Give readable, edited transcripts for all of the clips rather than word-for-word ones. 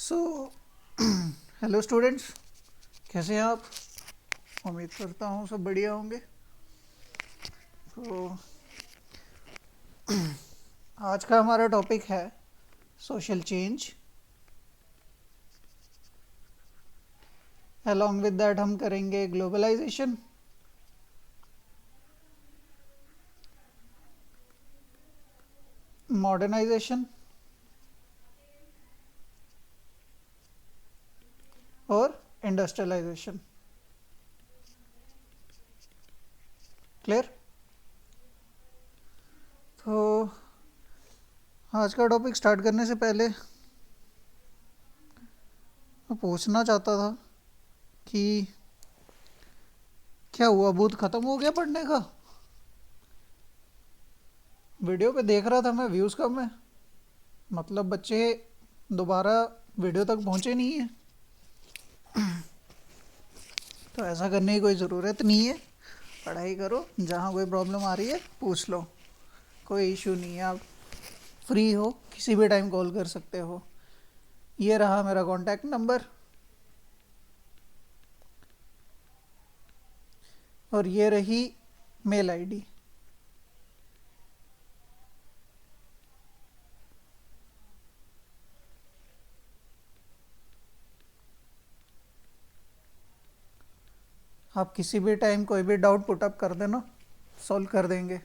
So hello students, कैसे हैं आप? उम्मीद करता हूँ सब बढ़िया होंगे। तो आज का हमारा टॉपिक है social change. Along with that हम करेंगे ग्लोबलाइजेशन, मॉडर्नाइजेशन और इंडस्ट्रियलाइजेशन। क्लियर? तो आज का टॉपिक स्टार्ट करने से पहले मैं पूछना चाहता था कि क्या हुआ, भूत खत्म हो गया पढ़ने का? वीडियो पे देख रहा था मैं, व्यूज़ कम है, मतलब बच्चे दोबारा वीडियो तक पहुँचे नहीं है। तो ऐसा करने की कोई ज़रूरत नहीं है, पढ़ाई करो, जहाँ कोई प्रॉब्लम आ रही है पूछ लो, कोई इशू नहीं है। आप फ्री हो, किसी भी टाइम कॉल कर सकते हो। ये रहा मेरा कॉन्टैक्ट नंबर और ये रही मेल आईडी। आप किसी भी टाइम कोई भी डाउट पुटअप कर देना, सॉल्व कर देंगे।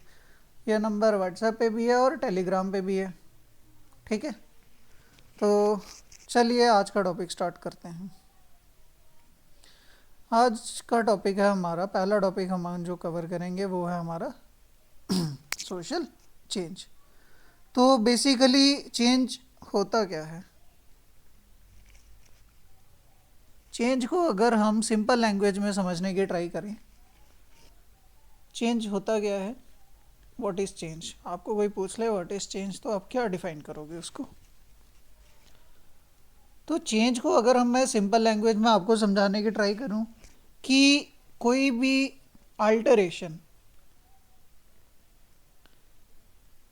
यह नंबर व्हाट्सएप पे भी है और टेलीग्राम पे भी है, ठीक है? तो चलिए आज का टॉपिक स्टार्ट करते हैं। आज का टॉपिक है हमारा, पहला टॉपिक हम जो कवर करेंगे वो है हमारा सोशल चेंज। तो बेसिकली चेंज होता क्या है? चेंज को अगर हम सिंपल लैंग्वेज में समझने की ट्राई करें, चेंज होता क्या है, व्हाट इज़ चेंज। आपको कोई पूछ ले व्हाट इज़ चेंज, तो आप क्या डिफाइन करोगे उसको? तो चेंज को अगर मैं सिंपल लैंग्वेज में आपको समझाने की ट्राई करूं कि कोई भी अल्टरेशन,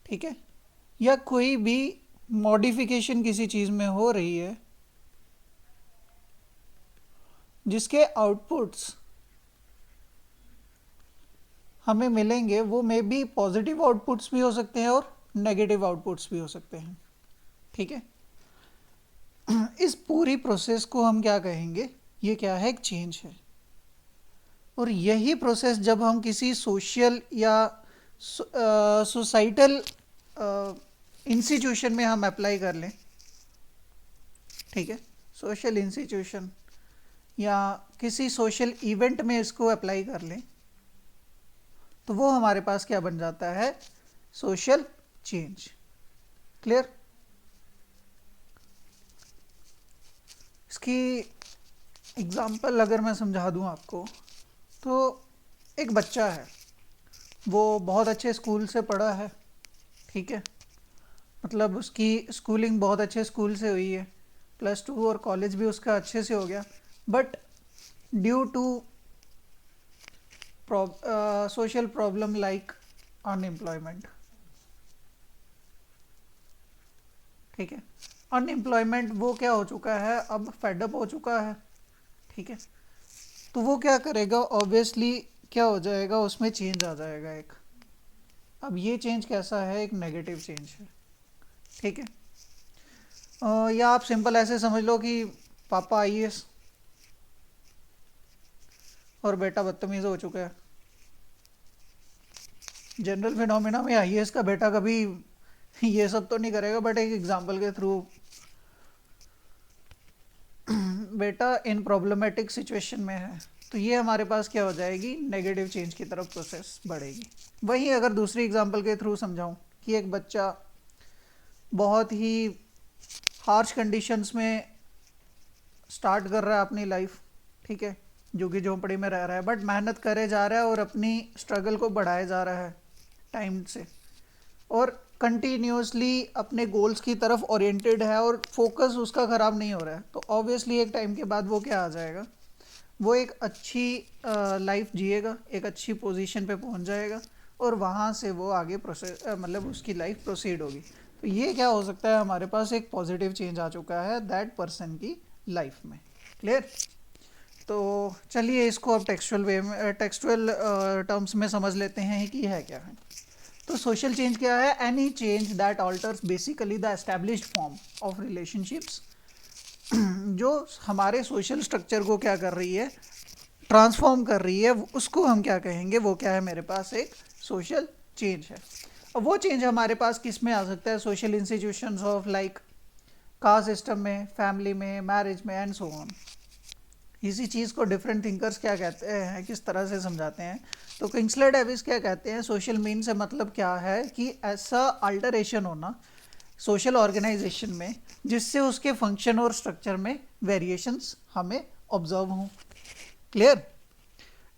ठीक है, या कोई भी मॉडिफिकेशन किसी चीज़ में हो रही है जिसके आउटपुट्स हमें मिलेंगे, वो मे बी पॉजिटिव आउटपुट्स भी हो सकते हैं और नेगेटिव आउटपुट्स भी हो सकते हैं, ठीक है? इस पूरी प्रोसेस को हम क्या कहेंगे? ये क्या है? एक चेंज है। और यही प्रोसेस जब हम किसी सोशल या सोसाइटल इंस्टीट्यूशन में हम अप्लाई कर लें, ठीक है, सोशल इंस्टीट्यूशन या किसी सोशल इवेंट में इसको अप्लाई कर लें, तो वो हमारे पास क्या बन जाता है? Social change. क्लियर? इसकी एग्जांपल अगर मैं समझा दूं आपको, तो एक बच्चा है, वो बहुत अच्छे स्कूल से पढ़ा है, ठीक है, मतलब उसकी स्कूलिंग बहुत अच्छे स्कूल से हुई है, +2 और कॉलेज भी उसका अच्छे से हो गया, but due to social problem like unemployment, ठीक है, अनएम्प्लॉयमेंट, वो क्या हो चुका है, अब फेडअप हो चुका है, ठीक है। तो वो क्या करेगा? ऑब्वियसली क्या हो जाएगा, उसमें चेंज आ जाएगा एक। अब ये चेंज कैसा है? एक नेगेटिव चेंज है, ठीक है। या आप सिंपल ऐसे समझ लो कि पापा आईएएस और बेटा बदतमीज हो चुका है। जनरल फिनोमिना में आईएएस का बेटा कभी ये सब तो नहीं करेगा, बट एक एग्जांपल के थ्रू, बेटा इन प्रॉब्लमेटिक सिचुएशन में है, तो ये हमारे पास क्या हो जाएगी? नेगेटिव चेंज की तरफ प्रोसेस बढ़ेगी। वहीं अगर दूसरी एग्जांपल के थ्रू समझाऊं कि एक बच्चा बहुत ही हार्श कंडीशंस में स्टार्ट कर रहा है अपनी लाइफ, ठीक है, जो कि झोंपड़ी में रह रहा है, बट मेहनत करे जा रहा है और अपनी स्ट्रगल को बढ़ाए जा रहा है टाइम से, और कंटिन्यूसली अपने गोल्स की तरफ ओरिएंटेड है और फोकस उसका ख़राब नहीं हो रहा है, तो ऑब्वियसली एक टाइम के बाद वो क्या आ जाएगा? वो एक अच्छी लाइफ जिएगा, एक अच्छी पोजीशन पे पहुंच जाएगा और वहाँ से वो आगे प्रोसेस मतलब उसकी लाइफ प्रोसीड होगी। तो ये क्या हो सकता है, हमारे पास एक पॉजिटिव चेंज आ चुका है दैट पर्सन की लाइफ में। क्लियर? तो चलिए इसको अब टेक्सचुअल वे में, टेक्सचुअल टर्म्स में समझ लेते हैं कि है क्या है। तो सोशल चेंज क्या है? Any change that alters basically the established form of relationships, जो हमारे सोशल स्ट्रक्चर को क्या कर रही है, ट्रांसफॉर्म कर रही है, उसको हम क्या कहेंगे, वो क्या है, मेरे पास एक सोशल चेंज है। अब वो चेंज हमारे पास किस में आ सकता है? Social institutions of like caste system में, फैमिली में, मैरिज में एंड सो ऑन। इसी चीज़ को डिफरेंट थिंकर्स क्या कहते हैं, किस तरह से समझाते हैं? तो किंग्सले डेविस क्या कहते हैं, सोशल मीन से मतलब क्या है कि ऐसा अल्टरेशन होना सोशल ऑर्गेनाइजेशन में जिससे उसके फंक्शन और स्ट्रक्चर में वेरिएशंस हमें ऑब्जर्व हों। क्लियर?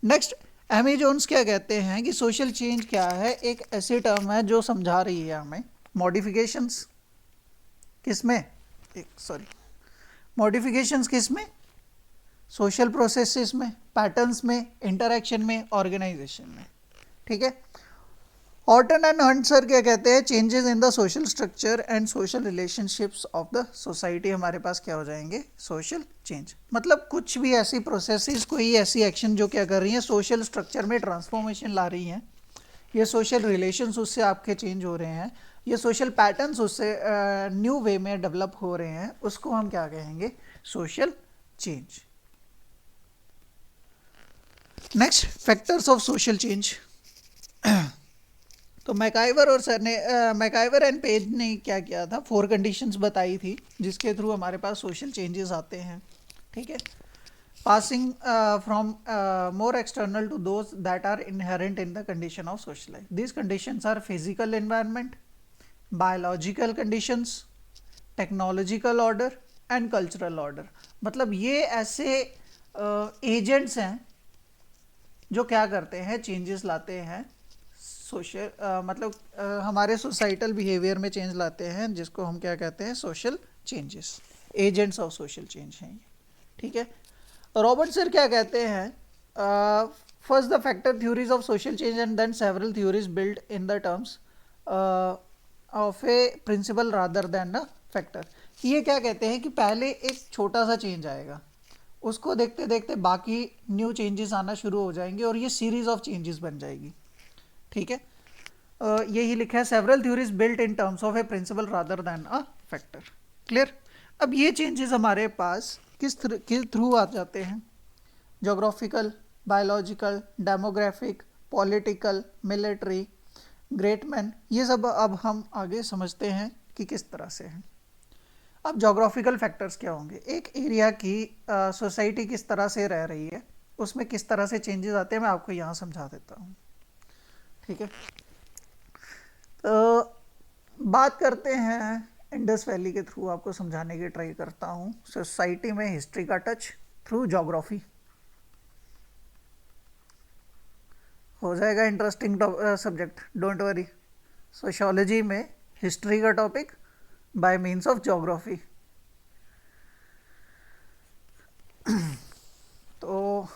नेक्स्ट, एमी जोन्स क्या कहते हैं कि सोशल चेंज क्या है? एक ऐसी टर्म है जो समझा रही है हमें मॉडिफिकेशंस किसमें, मॉडिफिकेशंस किसमें? सोशल प्रोसेसेस में, पैटर्न्स में, इंटरेक्शन में, ऑर्गेनाइजेशन में। ठीक है? ऑर्टन एंड हंट सर क्या कहते हैं? Changes in the social structure and social relationships of the society हमारे पास क्या हो जाएंगे? Social change. मतलब कुछ भी ऐसी प्रोसेसेस, कोई ऐसी एक्शन जो क्या कर रही हैं, सोशल स्ट्रक्चर में ट्रांसफॉर्मेशन ला रही हैं, ये सोशल रिलेशंस उससे आपके चेंज हो रहे हैं, ये सोशल पैटर्न्स उससे न्यू वे में डेवलप हो रहे हैं, उसको हम क्या कहेंगे? Social change. Next, factors of social change. तो मैकाइवर और सर ने, मैकाइवर एंड पेज ने क्या किया था, 4 कंडीशंस बताई थी जिसके थ्रू हमारे पास सोशल चेंजेस आते हैं। ठीक है? Passing from more external to those that are inherent in the condition of social life. These conditions are physical environment, biological conditions, technological order and cultural order. मतलब ये ऐसे एजेंट्स हैं जो क्या करते हैं, चेंजेस लाते हैं सोशल, मतलब हमारे सोसाइटल बिहेवियर में चेंज लाते हैं, जिसको हम क्या कहते हैं? Social changes, agents of social change हैं ये। ठीक है? रॉबर्ट सर क्या कहते हैं? First the factor theories of social change and then several theories build in the terms of a principle rather than a factor. ये क्या कहते हैं कि पहले एक छोटा सा चेंज आएगा, उसको देखते देखते बाकी न्यू चेंजेस आना शुरू हो जाएंगे और ये सीरीज ऑफ चेंजेस बन जाएगी। ठीक है? यही लिखा है, several theories built in terms of a principle rather than a factor. Clear? अब ये चेंजेस हमारे पास किस थ्रू आ जाते हैं? Geographical, biological, demographic, political, military, great man, ये सब अब हम आगे समझते हैं कि किस तरह से हैं। अब जोग्राफिकल फैक्टर्स क्या होंगे? एक एरिया की सोसाइटी किस तरह से रह रही है, उसमें किस तरह से चेंजेस आते हैं, मैं आपको यहाँ समझा देता हूँ। ठीक है? तो बात करते हैं इंडस वैली के थ्रू, आपको समझाने की ट्राई करता हूँ सोसाइटी में हिस्ट्री का टच थ्रू ज्योग्राफी। हो जाएगा interesting subject, don't worry. Sociology में हिस्ट्री का topic by means of geography. तो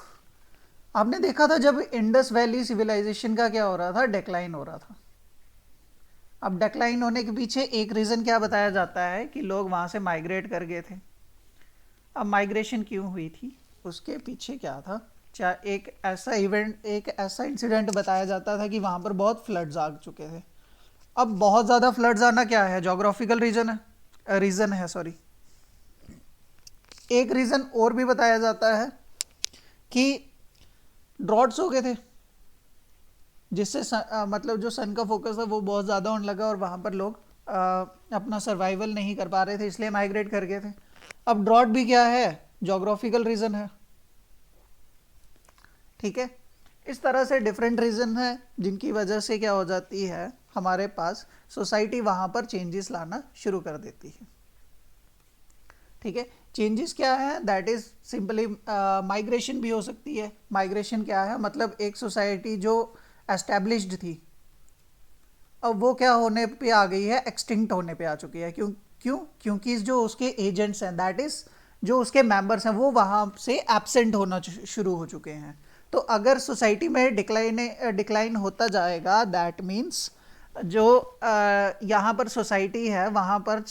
आपने देखा था जब इंडस वैली सिविलाइजेशन का क्या हो रहा था, डिक्लाइन हो रहा था। अब डिक्लाइन होने के पीछे एक रीज़न क्या बताया जाता है कि लोग वहाँ से माइग्रेट कर गए थे। अब माइग्रेशन क्यों हुई थी, उसके पीछे क्या था? चाहे एक ऐसा इवेंट, एक ऐसा इंसिडेंट बताया जाता था कि वहाँ पर बहुत फ्लड्स आ चुके थे। अब बहुत ज़्यादा फ्लड्स आना क्या है? जोग्राफिकल रीज़न है सॉरी। एक रीज़न और भी बताया जाता है कि ड्रॉट्स हो गए थे, जिससे मतलब जो सन का फोकस था वो बहुत ज़्यादा होने लगा और वहाँ पर लोग अपना सर्वाइवल नहीं कर पा रहे थे, इसलिए माइग्रेट कर गए थे। अब ड्रॉट भी क्या है? जोग्राफिकल रीज़न है। ठीक है? इस तरह से डिफरेंट रीज़न है जिनकी वजह से क्या हो जाती है, हमारे पास सोसाइटी वहाँ पर चेंजेस लाना शुरू कर देती है। ठीक है? चेंजेस क्या है? दैट इज़ सिंपली माइग्रेशन भी हो सकती है। माइग्रेशन क्या है? मतलब एक सोसाइटी जो एस्टैब्लिश्ड थी, अब वो क्या होने पे आ गई है? एक्सटिंक्ट होने पे आ चुकी है। क्योंकि जो उसके एजेंट्स हैं, दैट इज़ जो उसके मेंबर्स हैं, वो वहाँ से एब्सेंट होना शुरू हो चुके हैं। तो अगर सोसाइटी में डिक्लाइन होता जाएगा, दैट मीन्स जो यहाँ पर सोसाइटी है वहाँ पर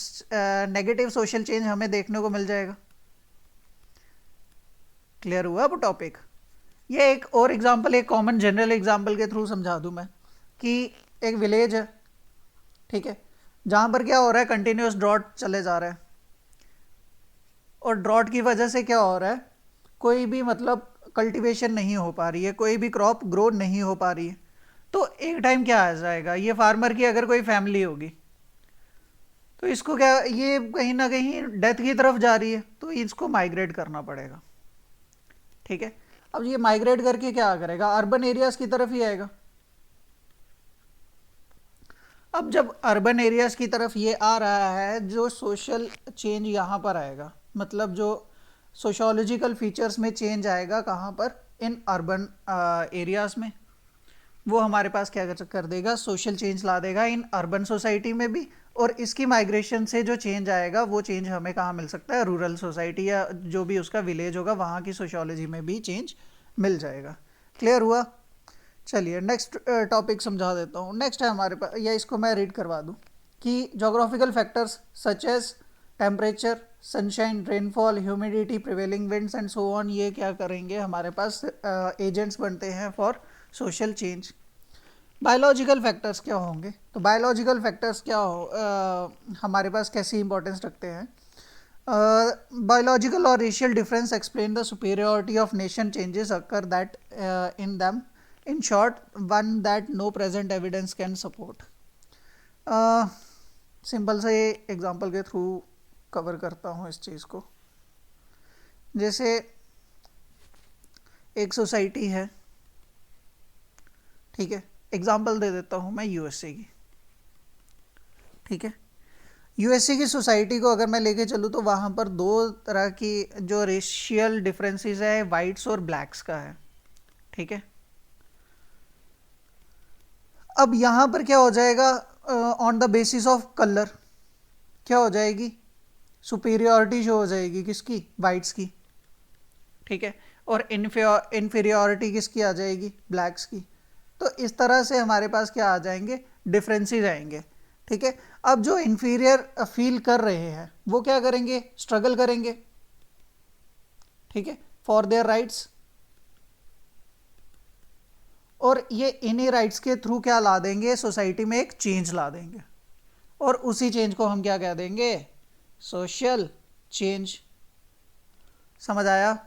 नेगेटिव सोशल चेंज हमें देखने को मिल जाएगा। क्लियर हुआ अब टॉपिक? ये एक और एग्जांपल, एक कॉमन जनरल एग्जांपल के थ्रू समझा दूं मैं कि एक विलेज है, ठीक है, जहाँ पर क्या हो रहा है, कंटिन्यूस ड्रॉट चले जा रहा है, और ड्रॉट की वजह से क्या हो रहा है, कोई भी मतलब कल्टीवेशन नहीं हो पा रही है, कोई भी क्रॉप ग्रो नहीं हो पा रही है। तो एक टाइम क्या आ जाएगा, ये फार्मर की अगर कोई फैमिली होगी तो इसको क्या, ये कहीं ना कहीं डेथ की तरफ जा रही है, तो इसको माइग्रेट करना पड़ेगा। ठीक है, अब ये माइग्रेट करके क्या करेगा, अर्बन एरियाज की तरफ ही आएगा। अब जब अर्बन एरियाज की तरफ ये आ रहा है, जो सोशल चेंज यहाँ पर आएगा, मतलब जो सोशोलॉजिकल फीचर्स में चेंज आएगा कहाँ पर, इन अर्बन एरियाज में, वो हमारे पास क्या कर देगा, सोशल चेंज ला देगा इन अर्बन सोसाइटी में भी। और इसकी माइग्रेशन से जो चेंज आएगा वो चेंज हमें कहाँ मिल सकता है, रूरल सोसाइटी या जो भी उसका विलेज होगा वहाँ की सोशोलॉजी में भी चेंज मिल जाएगा। क्लियर हुआ? चलिए नेक्स्ट टॉपिक समझा देता हूँ। नेक्स्ट है हमारे पास, या इसको मैं रीड करवा दूँ, कि geographical factors such as temperature, sunshine, rainfall, humidity, prevailing winds and so on, ये क्या करेंगे, हमारे पास एजेंट्स बनते हैं for social change. Biological factors क्या होंगे, तो बायोलॉजिकल फैक्टर्स क्या हमारे पास कैसी इंपॉर्टेंस रखते हैं। बायोलॉजिकल और racial difference explain the superiority of nation changes occur that in them, in short one that no present evidence can support. Simple से एग्जांपल के थ्रू कवर करता हूँ इस चीज़ को। जैसे एक सोसाइटी है, ठीक है, एग्जांपल दे देता हूँ मैं यूएसए की, ठीक है। यूएसए की सोसाइटी को अगर मैं लेके चलूँ तो वहाँ पर दो तरह की जो रेशियल डिफरेंसेस है, वाइट्स और ब्लैक्स का है, ठीक है। अब यहाँ पर क्या हो जाएगा, on the basis of colour क्या हो जाएगी, सुपीरियरिटी जो हो जाएगी किसकी, वाइट्स की, ठीक है, और इन्फीरियरिटी किसकी आ जाएगी, ब्लैक्स की। तो इस तरह से हमारे पास क्या आ जाएंगे, डिफरेंसेस आएंगे, ठीक है। अब जो इन्फीरियर फील कर रहे हैं वो क्या करेंगे, स्ट्रगल करेंगे, ठीक है, फॉर देयर राइट्स, और ये इन्हीं राइट्स के थ्रू क्या ला देंगे, सोसाइटी में एक चेंज ला देंगे, और उसी चेंज को हम क्या कह देंगे, सोशल चेंज। समझ आया?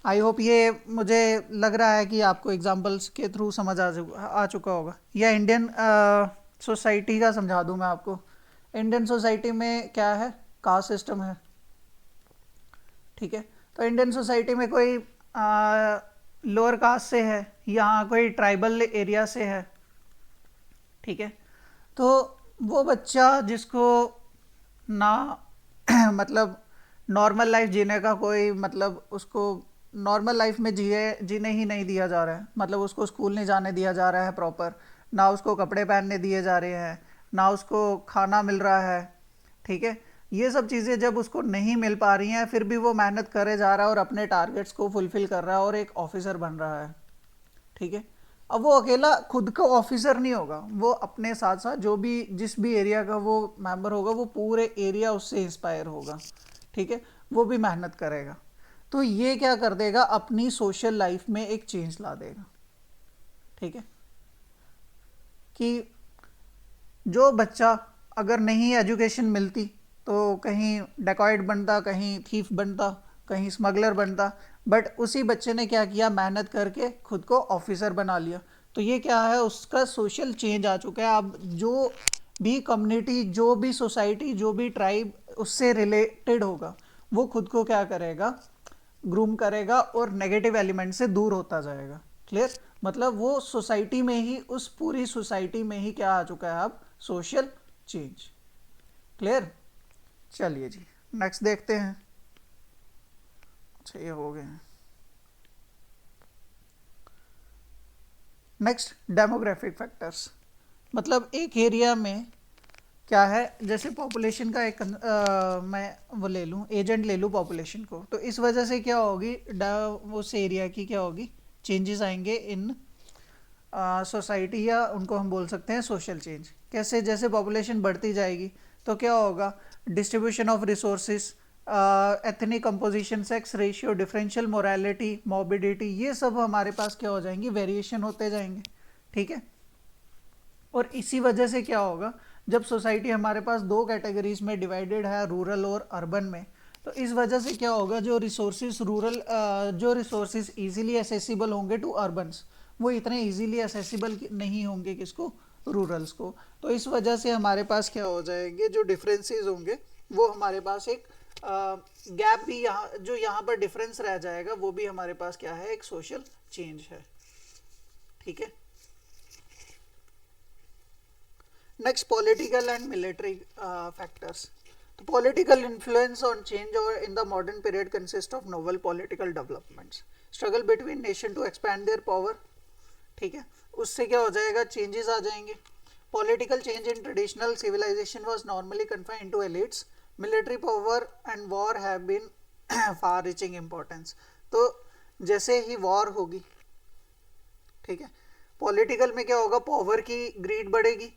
आई होप ये मुझे लग रहा है कि आपको एग्जांपल्स के थ्रू समझ आ चुका होगा। या इंडियन सोसाइटी का समझा दूं मैं आपको। इंडियन सोसाइटी में क्या है, कास्ट सिस्टम है, ठीक है। तो इंडियन सोसाइटी में कोई लोअर कास्ट से है, यहाँ कोई ट्राइबल एरिया से है, ठीक है। तो वो बच्चा जिसको ना मतलब नॉर्मल लाइफ जीने का कोई, मतलब उसको नॉर्मल लाइफ में जीने ही नहीं दिया जा रहा है, मतलब उसको स्कूल नहीं जाने दिया जा रहा है प्रॉपर, ना उसको कपड़े पहनने दिए जा रहे हैं, ना उसको खाना मिल रहा है, ठीक है। ये सब चीज़ें जब उसको नहीं मिल पा रही हैं, फिर भी वो मेहनत करे जा रहा है और अपने टारगेट्स को फुलफ़िल कर रहा है और एक ऑफिसर बन रहा है, ठीक है। अब वो अकेला खुद का ऑफिसर नहीं होगा, वो अपने साथ साथ जो भी जिस भी एरिया का वो मेंबर होगा, वो पूरे एरिया उससे इंस्पायर होगा, ठीक है, वो भी मेहनत करेगा। तो ये क्या कर देगा, अपनी सोशल लाइफ में एक चेंज ला देगा, ठीक है। कि जो बच्चा अगर नहीं एजुकेशन मिलती तो कहीं डेकॉइट बनता, कहीं थीफ बनता, कहीं स्मगलर बनता, बट उसी बच्चे ने क्या किया, मेहनत करके खुद को ऑफिसर बना लिया। तो ये क्या है, उसका सोशल चेंज आ चुका है। अब जो भी कम्युनिटी, जो भी सोसाइटी, जो भी ट्राइब उससे रिलेटेड होगा, वो खुद को क्या करेगा, ग्रूम करेगा और नेगेटिव एलिमेंट से दूर होता जाएगा। क्लियर? मतलब वो सोसाइटी में ही, उस पूरी सोसाइटी में ही क्या आ चुका है अब, सोशल चेंज। क्लियर? चलिए जी नेक्स्ट देखते हैं। अच्छा ये हो गए हैं। नेक्स्ट डेमोग्राफिक फैक्टर्स, मतलब एक एरिया में क्या है, जैसे पॉपुलेशन का एक मैं वो ले लूँ, एजेंट ले लूँ पॉपुलेशन को, तो इस वजह से क्या होगी, उस एरिया की क्या होगी, चेंजेस आएंगे इन सोसाइटी या उनको हम बोल सकते हैं सोशल चेंज। कैसे? जैसे पॉपुलेशन बढ़ती जाएगी तो क्या होगा, distribution of resources, ethnic composition, sex ratio, differential morality, morbidity, ये सब हमारे पास क्या हो जाएंगी, वेरिएशन होते जाएंगे। ठीक है। और इसी वजह से क्या होगा, जब सोसाइटी हमारे पास दो कैटेगरीज में डिवाइडेड है, रूरल और अर्बन में, तो इस वजह से क्या होगा, जो रिसोर्सेज रूरल जो रिसोर्सेज इजीली एसेसिबल होंगे टू अर्बन्स, वो इतने इजीली एसेसिबल नहीं होंगे किसको, रूरल्स को। तो इस वजह से हमारे पास क्या हो जाएंगे, जो डिफरेंसेस होंगे वो हमारे पास एक गैप भी, यहाँ जो यहाँ पर डिफरेंस रह जाएगा वो भी हमारे पास क्या है, एक सोशल चेंज है। ठीक है। Next, political and military factors. तो पॉलिटिकल इन्फ्लुएंस ऑन चेंज और in the modern period consist of novel political developments, struggle between nation to expand their power. ठीक है। उससे क्या हो जाएगा, चेंजेस आ जाएंगे। Political change in traditional civilization was normally confined to elites, military power and war have been far reaching importance. तो जैसे ही वॉर होगी, ठीक है, पॉलिटिकल में क्या होगा, पावर की ग्रीड बढ़ेगी।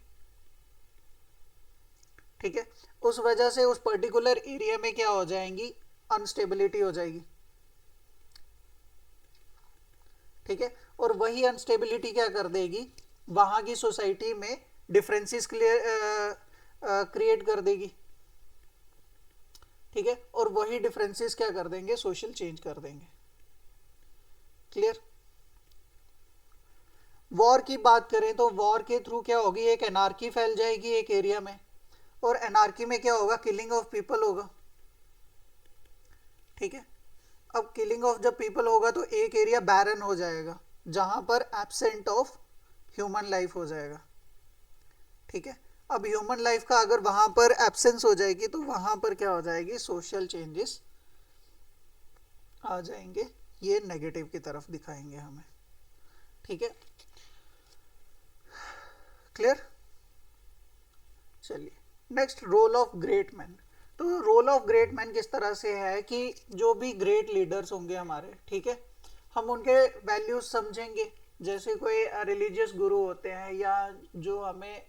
ठीक है। उस वजह से उस पर्टिकुलर एरिया में क्या हो जाएंगी, अनस्टेबिलिटी हो जाएगी। ठीक है। और वही अनस्टेबिलिटी क्या कर देगी, वहां की सोसाइटी में डिफरेंसेस क्रिएट कर देगी। ठीक है। और वही डिफरेंसेस क्या कर देंगे, सोशल चेंज कर देंगे। क्लियर। वॉर की बात करें तो वॉर के थ्रू क्या होगी, एक एनार्की फैल जाएगी एक एरिया में, और एनार्की में क्या होगा, किलिंग ऑफ पीपल होगा। ठीक है। अब किलिंग ऑफ जब पीपल होगा तो एक एरिया बैरन हो जाएगा, जहां पर एब्सेंट ऑफ ह्यूमन लाइफ हो जाएगा। ठीक है। अब ह्यूमन लाइफ का अगर वहां पर एब्सेंस हो जाएगी तो वहां पर क्या हो जाएगी, सोशल चेंजेस आ जाएंगे, ये नेगेटिव की तरफ दिखाएंगे हमें। ठीक है। क्लियर। चलिए, next, role of great man. तो रोल ऑफ ग्रेट मैन किस तरह से है कि जो भी ग्रेट लीडर्स होंगे हमारे, ठीक है, हम उनके वैल्यूज समझेंगे। जैसे कोई रिलीजियस गुरु होते हैं या जो हमें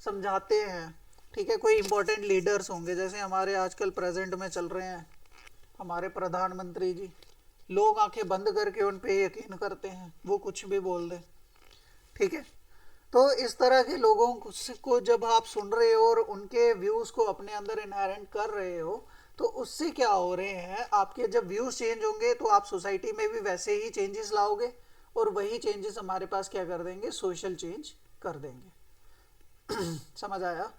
समझाते हैं, ठीक है, कोई इंपॉर्टेंट लीडर्स होंगे, जैसे हमारे आजकल प्रेजेंट में चल रहे हैं हमारे प्रधानमंत्री जी। लोग आंखें बंद करके उन पे यकीन करते हैं, वो कुछ भी बोल दें। ठीक है। तो इस तरह के लोगों को जब आप सुन रहे हो और उनके व्यूज़ को अपने अंदर इनहेरेंट कर रहे हो, तो उससे क्या हो रहे हैं, आपके जब व्यूज़ चेंज होंगे तो आप सोसाइटी में भी वैसे ही चेंजेस लाओगे, और वही चेंजेस हमारे पास क्या कर देंगे, सोशल चेंज कर देंगे। समझ आया।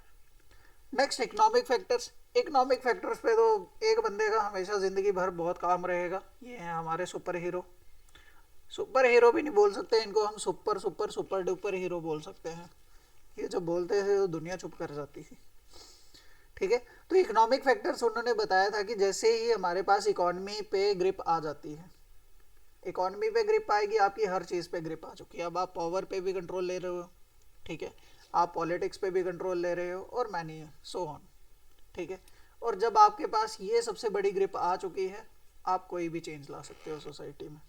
Next, economic factors. Economic factors पे तो एक बंदे का हमेशा ज़िंदगी भर बहुत काम रहेगा, ये हैं हमारे सुपर हीरो। सुपर हीरो भी नहीं बोल सकते इनको, हम super super super duper hero बोल सकते हैं। ये जब बोलते थे तो दुनिया चुप कर जाती थी। ठीक है। तो इकोनॉमिक फैक्टर्स उन्होंने बताया था कि जैसे ही हमारे पास इकोनॉमी पे ग्रिप आ जाती है, इकोनॉमी पे ग्रिप आएगी, आपकी हर चीज़ पे ग्रिप आ चुकी है। अब आप पावर पे भी कंट्रोल ले रहे हो, ठीक है, आप पॉलिटिक्स पे भी कंट्रोल ले रहे हो, और मैनी सो ऑन। ठीक है। और जब आपके पास ये सबसे बड़ी ग्रिप आ चुकी है, आप कोई भी चेंज ला सकते हो सोसाइटी में।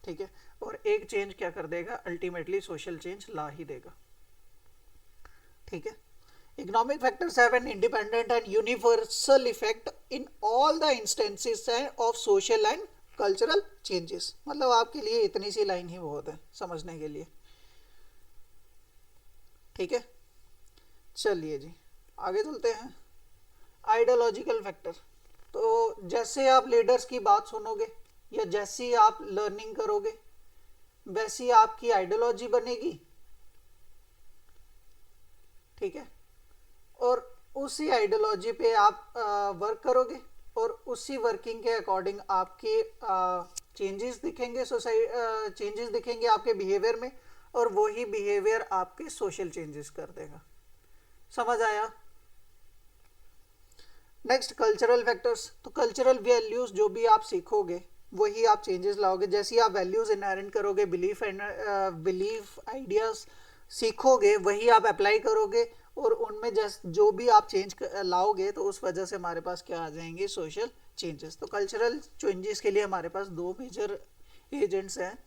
ठीक है। और एक चेंज क्या कर देगा, अल्टीमेटली सोशल चेंज ला ही देगा। ठीक है। Economic factors have an independent and universal effect in all the instances of social and cultural changes. मतलब आपके लिए इतनी सी लाइन ही बहुत है समझने के लिए। ठीक है। चलिए जी, आगे चलते हैं। Ideological factor. तो जैसे आप लीडर्स की बात सुनोगे या जैसी आप लर्निंग करोगे, वैसी आपकी आइडियोलॉजी बनेगी। ठीक है। और उसी आइडियोलॉजी पे आप वर्क करोगे, और उसी वर्किंग के अकॉर्डिंग आपके चेंजेस दिखेंगे, चेंजेस दिखेंगे आपके बिहेवियर में, और वही बिहेवियर आपके सोशल चेंजेस कर देगा। समझ आया। Next, cultural factors. तो कल्चरल वैल्यूज जो भी आप सीखोगे वही आप चेंजेस लाओगे। जैसे आप वैल्यूज इनहेरेंट करोगे, बिलीफ आइडियाज सीखोगे, वही आप अप्लाई करोगे, और उनमें जो भी आप चेंज लाओगे तो उस वजह से हमारे पास क्या आ जाएंगे, सोशल चेंजेस। तो कल्चरल चेंजेस के लिए हमारे पास दो मेजर एजेंट्स हैं,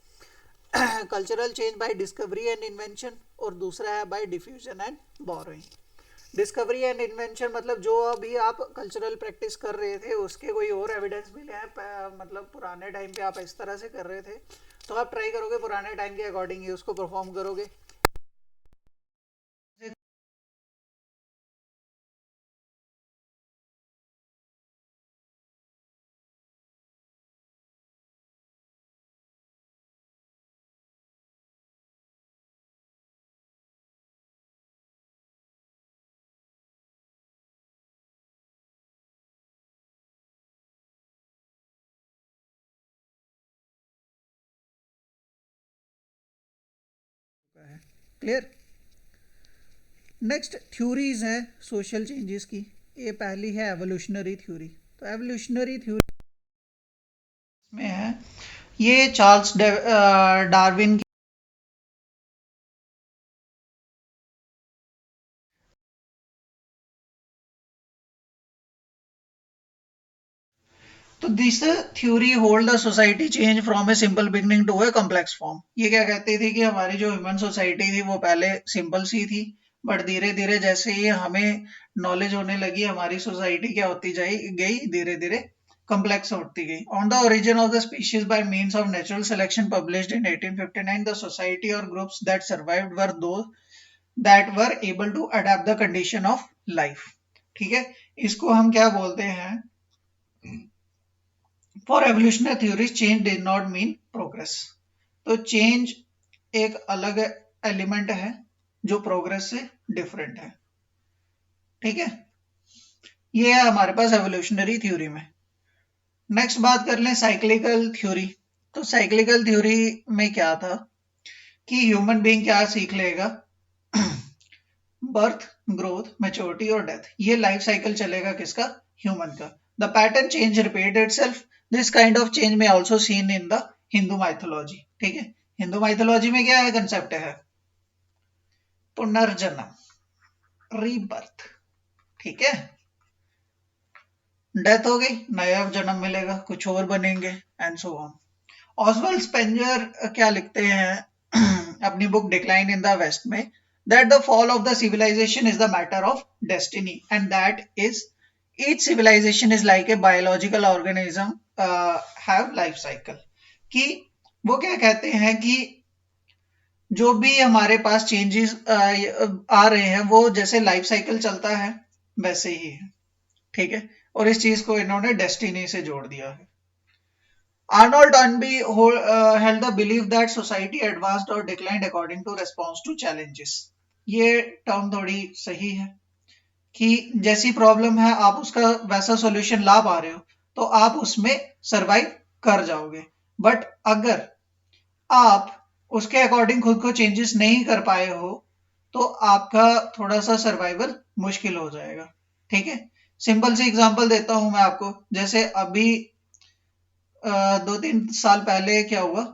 cultural change bye discovery and invention, और दूसरा है bye diffusion and borrowing. Discovery and invention मतलब जो अभी आप कल्चरल प्रैक्टिस कर रहे थे उसके कोई और एविडेंस मिले हैं, मतलब पुराने टाइम पे आप इस तरह से कर रहे थे, तो आप ट्राई करोगे पुराने टाइम के अकॉर्डिंग ही उसको परफॉर्म करोगे। क्लियर। नेक्स्ट थ्योरीज हैं सोशल चेंजेस की। ये पहली है एवोल्यूशनरी थ्योरी। तो एवोल्यूशनरी थ्योरी में है, ये चार्ल्स डार्विन की। तो this theory hold the society change from a simple beginning to a complex form. ये क्या कहती थी कि हमारी जो ह्यूमन सोसाइटी थी वो पहले सिंपल सी थी, बट धीरे धीरे जैसे ही हमें नॉलेज होने लगी हमारी सोसाइटी क्या होती जाई गई, धीरे धीरे कॉम्प्लेक्स होती गई। On the origin of the species by means of natural selection published in 1859, the society और groups that survived were those that were able to adapt the condition of life. ठीक है, इसको हम क्या बोलते हैं, for evolutionary theories change did not mean progress. तो change एक अलग एलिमेंट है जो प्रोग्रेस से डिफरेंट है। ठीक है, ये है हमारे पास एवोल्यूशनरी थ्योरी में। नेक्स्ट बात कर लें साइक्लिकल थ्योरी। तो साइक्लिकल थ्योरी में क्या था कि ह्यूमन बीइंग क्या सीख लेगा, बर्थ, ग्रोथ, मैच्योरिटी और डेथ, ये लाइफ साइकिल चलेगा किसका, ह्यूमन का। The pattern change repeat itself, this kind of change में also seen in the Hindu mythology. ठीक है, हिंदू माइथोलॉजी में क्या है, कंसेप्ट है पुनर्जन्म, रीबर्थ। ठीक है, डेथ हो गई, नया जन्म मिलेगा, कुछ और बनेंगे, and so on. Oswald Spengler क्या लिखते हैं अपनी book decline in the west में, that the fall of the civilization is the matter of destiny and that is each civilization is like a biological organism have life cycle। कि वो क्या कहते हैं कि जो भी हमारे पास चेंजेस आ रहे हैं वो जैसे लाइफ साइकिल चलता है वैसे ही है। ठीक है, और इस चीज को इन्होंने डेस्टिनी से जोड़ दिया है। Arnold Toynbee held the belief that society advanced or declined according to response to challenges। ये टर्म थोड़ी सही है कि जैसी प्रॉब्लम है आप उसका वैसा सॉल्यूशन ला पा रहे हो तो आप उसमें सरवाइव कर जाओगे, बट अगर आप उसके अकॉर्डिंग खुद को चेंजेस नहीं कर पाए हो तो आपका थोड़ा सा सर्वाइवल मुश्किल हो जाएगा। ठीक है, सिंपल सी एग्जांपल देता हूं मैं आपको। जैसे अभी 2-3 साल पहले क्या हुआ,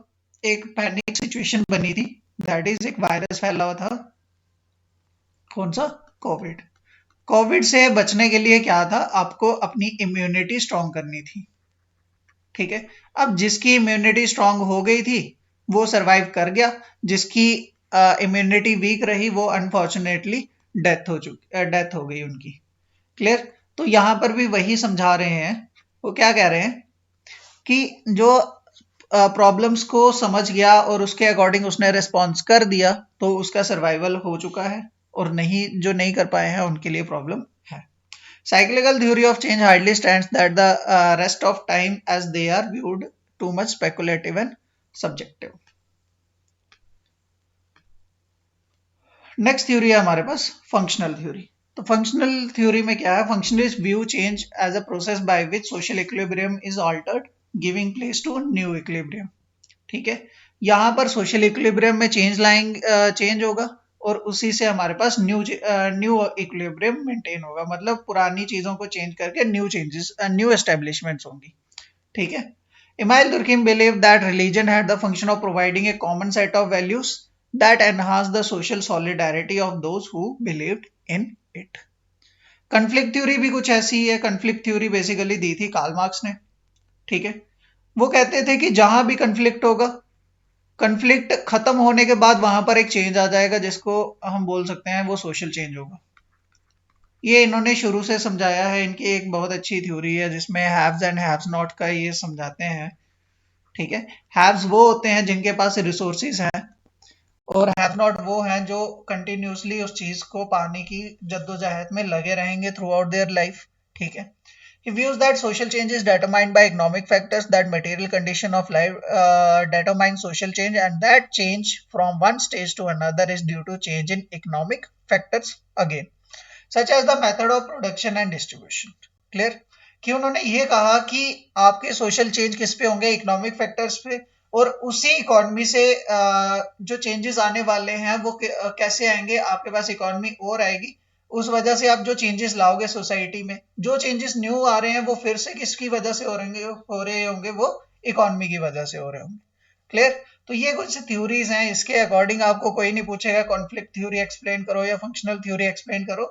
एक पैनिक सिचुएशन बनी थी, दैट इज एक वायरस फैला हुआ था, कौन सा, कोविड। कोविड से बचने के लिए क्या था, आपको अपनी इम्यूनिटी स्ट्रांग करनी थी। ठीक है, अब जिसकी इम्यूनिटी स्ट्रांग हो गई थी वो सरवाइव कर गया, जिसकी इम्यूनिटी वीक रही वो अनफॉर्चुनेटली डेथ हो गई उनकी। क्लियर। तो यहां पर भी वही समझा रहे हैं, वो क्या कह रहे हैं कि जो प्रॉब्लम्स को समझ गया और उसके अकॉर्डिंग उसने रिस्पॉन्स कर दिया तो उसका सर्वाइवल हो चुका है, और नहीं जो नहीं कर पाए हैं उनके लिए प्रॉब्लम है। Cyclical theory of change hardly stands that the rest of time as they are viewed too much speculative and subjective. Next theory है हमारे पास फंक्शनल थ्योरी। तो फंक्शनल थ्योरी में क्या है, functionalist view change as a process by which social equilibrium is altered giving place to new equilibrium. ठीक है, यहां पर सोशल इक्विलिब्रियम में चेंज होगा और उसी से हमारे पास न्यू इक्विलिब्रियम मेंटेन होगा, मतलब पुरानी चीजों को चेंज करके न्यू एस्टेब्लिशमेंट्स होंगी। ठीक है, Emile Durkheim believed that religion had the function of providing a common set of values that enhanced the social solidarity of those who believed in it। Conflict theory भी कुछ ऐसी ही है। Conflict theory basically the थी Karl Marx ने। ठीक है, वो कहते थे कि जहां भी कन्फ्लिक्ट होगा कन्फ्लिक्ट खत्म होने के बाद वहां पर एक चेंज आ जाएगा जिसको हम बोल सकते हैं वो सोशल चेंज होगा। ये इन्होंने शुरू से समझाया है, इनकी एक बहुत अच्छी थ्योरी है जिसमें हैव्स एंड हैव्स नॉट का ये समझाते हैं। ठीक है, हैव्स वो होते हैं जिनके पास रिसोर्सेज हैं, और हैव नॉट वो हैं जो कंटिन्यूसली उस चीज को पाने की जद्दोजहद में लगे रहेंगे थ्रू आउट देयर लाइफ। ठीक है, he views that social change is determined by economic factors, that material condition of life determine social change, and that change from one stage to another is due to change in economic factors again, such as the method of production and distribution. Clear? कि उन्होंने ये कहा कि आपके social change किस पे होंगे, economic factors पे, और उसी इकोनॉमी से जो चेंजेस आने वाले हैं वो कैसे आएंगे, आपके पास इकोनॉमी और आएगी, उस वजह से आप जो चेंजेस लाओगे सोसाइटी में, जो चेंजेस न्यू आ रहे हैं वो फिर से किसकी वजह से हो रहे होंगे, वो इकोनॉमी की वजह से हो रहे होंगे। क्लियर? तो ये कुछ थ्योरीज हैं, इसके अकॉर्डिंग आपको कोई नहीं पूछेगा कॉन्फ्लिक्ट थ्योरी एक्सप्लेन करो या फंक्शनल थ्योरी एक्सप्लेन करो।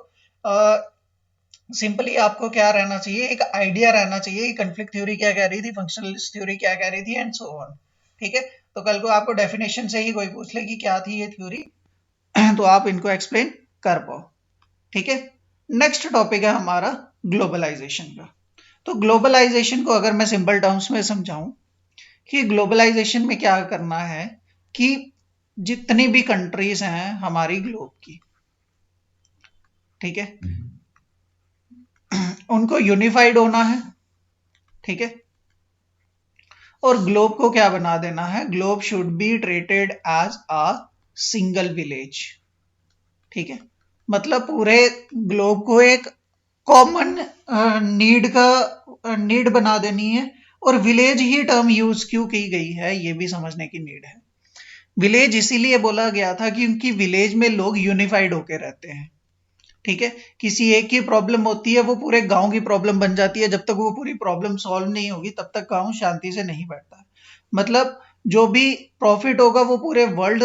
सिंपली आपको क्या रहना चाहिए, एक आइडिया रहना चाहिए कि कॉन्फ्लिक्ट थ्योरी क्या कह रही थी, फंक्शनलिस्ट थ्योरी क्या कह रही थी, एंड सो ऑन। ठीक है, तो कल को आपको डेफिनेशन से ही कोई पूछ ले कि क्या थी ये थ्योरी तो आप इनको एक्सप्लेन कर पाओ। ठीक है, नेक्स्ट टॉपिक है हमारा ग्लोबलाइजेशन का। तो ग्लोबलाइजेशन को अगर मैं सिंपल टर्म्स में समझाऊं कि ग्लोबलाइजेशन में क्या करना है कि जितनी भी कंट्रीज हैं हमारी ग्लोब की, ठीक है, उनको यूनिफाइड होना है। ठीक है, और ग्लोब को क्या बना देना है, globe should be treated as a single village. ठीक है, मतलब पूरे ग्लोब को एक कॉमन नीड बना देनी है। और विलेज ही टर्म यूज क्यों की गई है ये भी समझने की नीड है। विलेज इसीलिए बोला गया था क्योंकि विलेज में लोग यूनिफाइड होकर रहते हैं। ठीक है, किसी एक की प्रॉब्लम होती है वो पूरे गांव की प्रॉब्लम बन जाती है, जब तक वो पूरी प्रॉब्लम सॉल्व नहीं होगी तब तक गांव शांति से नहीं बैठता। मतलब जो भी प्रॉफिट होगा वो पूरे वर्ल्ड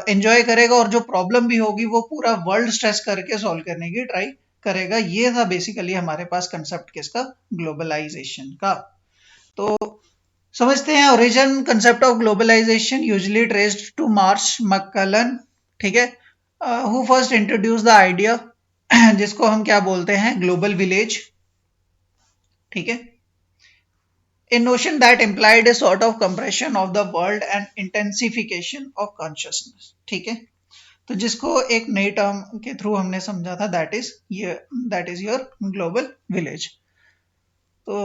एंजॉय करेगा, और जो प्रॉब्लम भी होगी वो पूरा वर्ल्ड स्ट्रेस करके सॉल्व करने की ट्राई करेगा। ये था बेसिकली हमारे पास कंसेप्ट किसका, ग्लोबलाइजेशन का। तो समझते हैं origin concept of globalisation usually traced to Marshall McLuhan. ठीक है, who first introduce the idea जिसको हम क्या बोलते हैं, ग्लोबल विलेज। ठीक है, a notion that implied a sort of compression of the world and intensification of consciousness। ठीक है, तो जिसको एक नई टर्म के थ्रू हमने समझा था, that is your global village. तो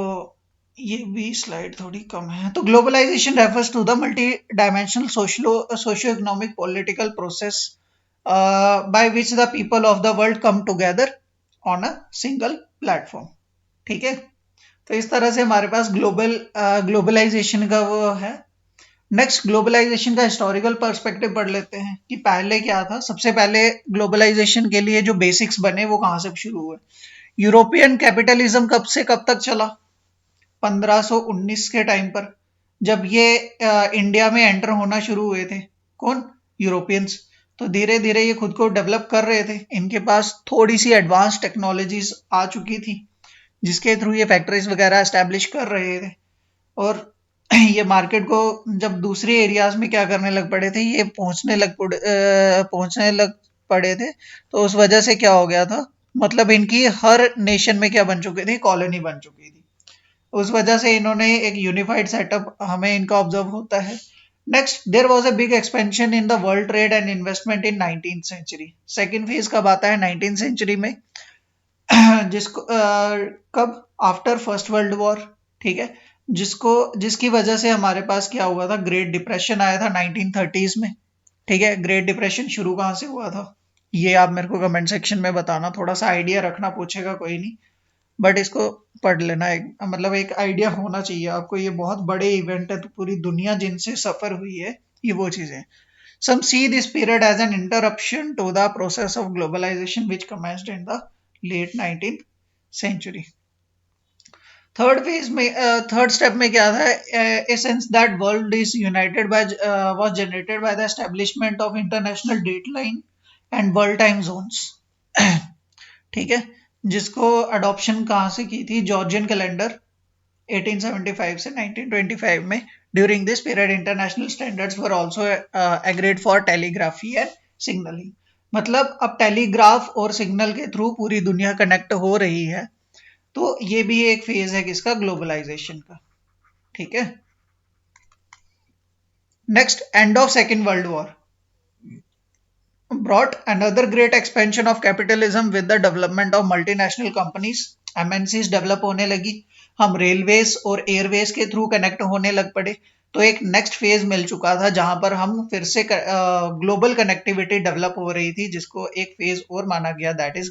ये भी स्लाइड थोड़ी कम है। तो globalization refers to the multi dimensional socio economic political process by which the people of the world come together on a single platform. ठीक है, तो इस तरह से हमारे पास ग्लोबलाइजेशन का वो है। नेक्स्ट, ग्लोबलाइजेशन का हिस्टोरिकल पर्सपेक्टिव पढ़ लेते हैं कि पहले क्या था। सबसे पहले ग्लोबलाइजेशन के लिए जो बेसिक्स बने वो कहाँ से शुरू हुए। यूरोपियन कैपिटलिज्म कब से कब तक चला, 1519 के टाइम पर, जब ये इंडिया में एंटर होना शुरू हुए थे। कौन, यूरोपियंस। तो धीरे धीरे ये खुद को डेवलप कर रहे थे, इनके पास थोड़ी सी एडवांस टेक्नोलॉजीज आ चुकी थी जिसके थ्रू ये फैक्ट्रीज वगैरह एस्टेब्लिश कर रहे थे। और ये मार्केट को जब दूसरे एरियाज में क्या करने लग पड़े थे, ये पहुंचने लग पड़े थे, तो उस वजह से क्या हो गया था, मतलब इनकी हर नेशन में क्या बन चुकी थी, कॉलोनी बन चुकी थी। उस वजह से इन्होंने एक यूनिफाइड सेटअप हमें इनका ऑब्जर्व होता है। Next, there was a big expansion in the world trade and investment in 19th century. Second phase कब आता है, 19th सेंचुरी में, जिसको कब, आफ्टर फर्स्ट वर्ल्ड वॉर। ठीक है, जिसकी वजह से हमारे पास क्या हुआ था, ग्रेट डिप्रेशन आया था 1930s में। ठीक है, ग्रेट डिप्रेशन शुरू कहाँ से हुआ था ये आप मेरे को कमेंट सेक्शन में बताना, थोड़ा सा आइडिया रखना, पूछेगा कोई नहीं, बट इसको पढ़ लेना। एक मतलब एक आइडिया होना चाहिए आपको, ये बहुत बड़े इवेंट है, तो पूरी दुनिया जिनसे सफर हुई है ये वो चीजें। Some see this period as an interruption to the process of globalization which commenced in the late 19th century. Third step में क्या था, a sense that world is united by was generated by the establishment of international dateline and world time zones। ठीक है, जिसको adoption कहाँ से की थी, जॉर्जियन कैलेंडर 1875 से 1925 में During this period, international standards were also agreed for telegraphy and signaling. मतलब अब टेलीग्राफ और सिग्नल के थ्रू पूरी दुनिया कनेक्ट हो रही है, तो ये भी एक फेज है किसका, ग्लोबलाइजेशन का। ठीक है। Next, end of second world war brought another great expansion of capitalism with the development of multinational companies. MNCs develop होने लगी, हम रेलवेज और एयरवेज के थ्रू कनेक्ट होने लग पड़े। तो एक नेक्स्ट फेज मिल चुका था जहां पर हम फिर से ग्लोबल कनेक्टिविटी डेवलप हो रही थी, जिसको एक फेज और माना गया, that is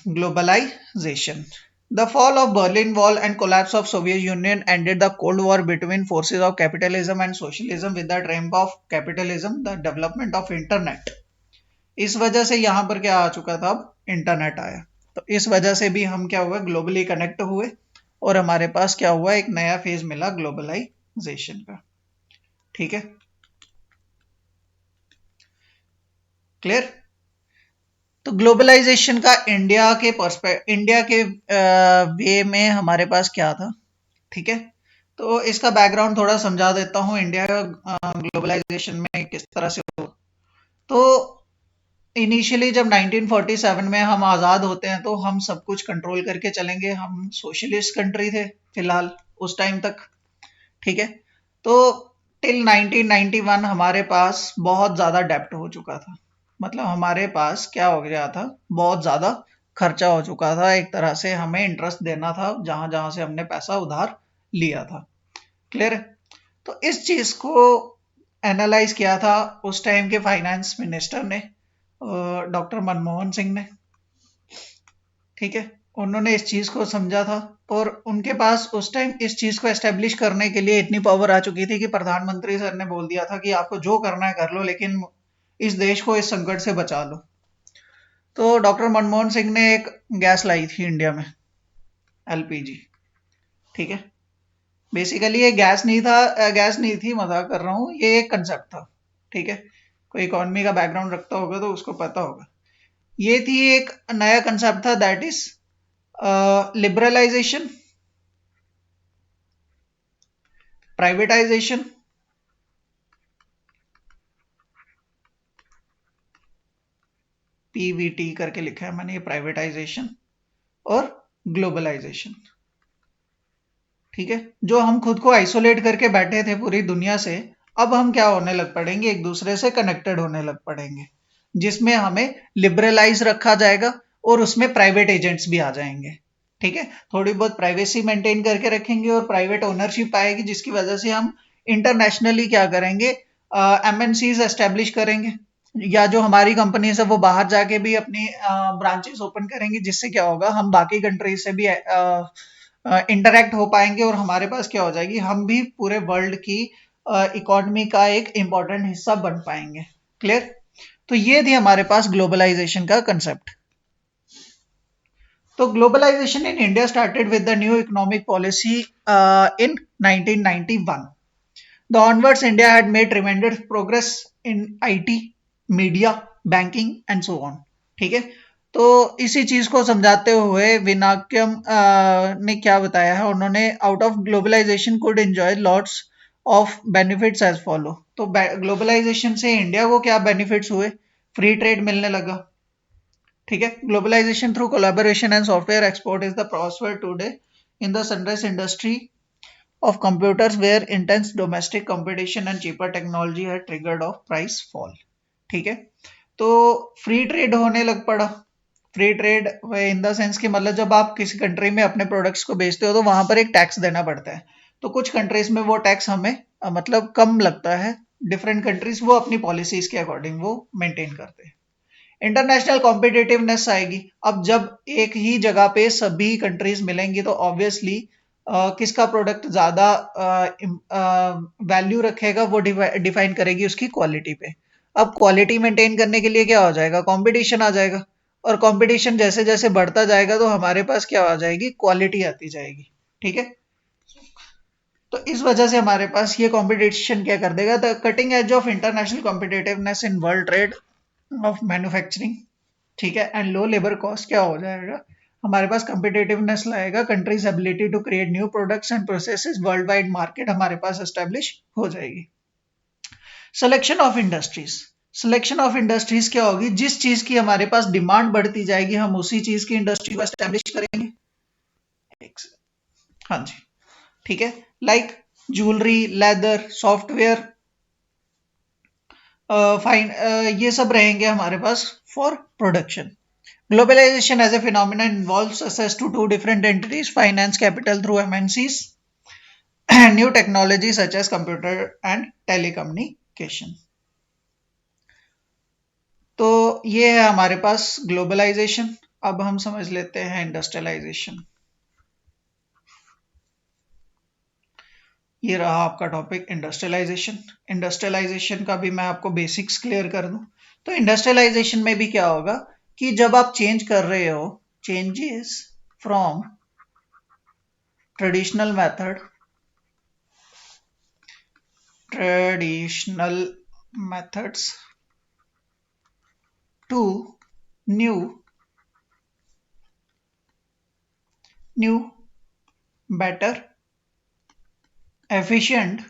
globalization. The fall of Berlin Wall and collapse of Soviet Union ended the Cold War between forces of capitalism and socialism with the triumph of capitalism, the development of internet. इस वजह से यहाँ पर क्या आ चुका था, अब internet आया। तो इस वजह से भी हम क्या हुए, ग्लोबली कनेक्ट हुए, और हमारे पास क्या हुआ, एक नया फेज मिला ग्लोबलाइजेशन का। ठीक है, क्लियर। तो ग्लोबलाइजेशन का इंडिया के वे में हमारे पास क्या था। ठीक है, तो इसका बैकग्राउंड थोड़ा समझा देता हूँ, इंडिया ग्लोबलाइजेशन में किस तरह से हो। तो इनिशियली जब 1947 में हम आज़ाद होते हैं, तो हम सब कुछ कंट्रोल करके चलेंगे, हम सोशलिस्ट कंट्री थे फिलहाल उस टाइम तक। ठीक है, तो टिल 1991 हमारे पास बहुत ज़्यादा डेप्ट हो चुका था, मतलब हमारे पास क्या हो गया था, बहुत ज़्यादा खर्चा हो चुका था, एक तरह से हमें इंटरेस्ट देना था जहां जहां से हमने पैसा उधार लिया था। क्लियर है। तो इस चीज को एनालाइज किया था उस टाइम के फाइनेंस मिनिस्टर ने, डॉक्टर मनमोहन सिंह ने। ठीक है, उन्होंने इस चीज को समझा था, और उनके पास उस टाइम इस चीज को एस्टेब्लिश करने के लिए इतनी पावर आ चुकी थी कि प्रधानमंत्री सर ने बोल दिया था कि आपको जो करना है कर लो, लेकिन इस देश को इस संकट से बचा लो। तो डॉक्टर मनमोहन सिंह ने एक गैस लाई थी इंडिया में, एलपीजी। ठीक है, बेसिकली ये गैस नहीं थी, मजाक कर रहा हूँ, ये एक कंसेप्ट था। ठीक है, कोई इकोनॉमी का बैकग्राउंड रखता होगा तो उसको पता होगा। ये थी एक नया कंसेप्ट था, that is liberalization, privatization, PVT करके लिखा है मैंने, ये प्राइवेटाइजेशन और ग्लोबलाइजेशन। ठीक है, जो हम खुद को आइसोलेट करके बैठे थे पूरी दुनिया से, अब हम क्या होने लग पड़ेंगे, एक दूसरे से कनेक्टेड होने लग पड़ेंगे, जिसमें हमें लिबरलाइज रखा जाएगा और उसमें प्राइवेट एजेंट्स भी आ जाएंगे। ठीक है, थोड़ी बहुत प्राइवेसी मेंटेन करके रखेंगे और प्राइवेट ओनरशिप आएगी, जिसकी वजह से हम इंटरनेशनली क्या करेंगे, एमएनसीज एस्टेब्लिश करेंगे, या जो हमारी कंपनी है वो बाहर जाके भी अपनी ब्रांचेस ओपन करेंगे, जिससे क्या होगा, हम बाकी कंट्रीज से भी इंटरेक्ट हो पाएंगे, और हमारे पास क्या हो जाएगी, हम भी पूरे वर्ल्ड की इकोनॉमी का एक इंपॉर्टेंट हिस्सा बन पाएंगे। क्लियर। तो ये थी हमारे पास ग्लोबलाइजेशन का कंसेप्ट। तो globalization in India started with the new economic policy in 1991. The onwards India had made tremendous progress in IT, media, banking and so on. ठीक है, तो इसी चीज को समझाते हुए विनाक्यम ने क्या बताया है, उन्होंने out of globalization could enjoy lots of benefits as follow. तो ग्लोबलाइजेशन से इंडिया को क्या बेनिफिट्स हुए, फ्री ट्रेड मिलने लगा। ठीक है, globalization through collaboration and software export is the prosper today in the sunrise industry of computers where intense domestic competition and cheaper technology had triggered of price fall. ठीक है, तो free trade होने लग पड़ा। Free trade in the sense कि मतलब जब आप किसी कंट्री में अपने प्रोडक्ट्स को बेचते हो तो वहां पर एक टैक्स देना पड़ता है, तो कुछ कंट्रीज में वो टैक्स हमें मतलब कम लगता है, डिफरेंट कंट्रीज वो अपनी पॉलिसीज के अकॉर्डिंग वो मेंटेन करते हैं। इंटरनेशनल कॉम्पिटिटिवनेस आएगी, अब जब एक ही जगह पे सभी कंट्रीज मिलेंगी तो ऑब्वियसली किसका प्रोडक्ट ज्यादा वैल्यू रखेगा, वो डिफाइन करेगी उसकी क्वालिटी पे। अब क्वालिटी मेंटेन करने के लिए क्या हो जाएगा, कंपटीशन आ जाएगा, और कंपटीशन जैसे जैसे बढ़ता जाएगा तो हमारे पास क्या आ जाएगी, क्वालिटी आती जाएगी। ठीक है, तो इस वजह से हमारे पास ये कंपटीशन क्या कर देगा, the cutting edge of international competitiveness in world trade off manufacturing. ठीक है, एंड लो लेबर कॉस्ट क्या हो जाएगा, हमारे पास कम्पिटेटिवनेस लाएगा, countries ability to create new products and processes, world wide market हमारे पास एस्टेब्लिश हो जाएगी। Selection of industries, selection of industries क्या होगी, जिस चीज की हमारे पास डिमांड बढ़ती जाएगी हम उसी चीज की इंडस्ट्री को एस्टेब्लिश करेंगे। हाँ जी, ठीक है, like jewellery, leather, software, fine, ये सब रहेंगे हमारे पास for production. Globalization as a phenomenon involves access to two different entities, finance capital through MNCs, and new technologies such as computer and telecommunication. तो ये है हमारे पास ग्लोबलाइजेशन। अब हम समझ लेते हैं इंडस्ट्रियलाइजेशन। ये रहा आपका टॉपिक इंडस्ट्रियलाइजेशन। इंडस्ट्रियलाइजेशन का भी मैं आपको बेसिक्स क्लियर कर दूं तो इंडस्ट्रियलाइजेशन में भी क्या होगा कि जब आप चेंज कर रहे हो, changes from traditional method, traditional methods to new better, efficient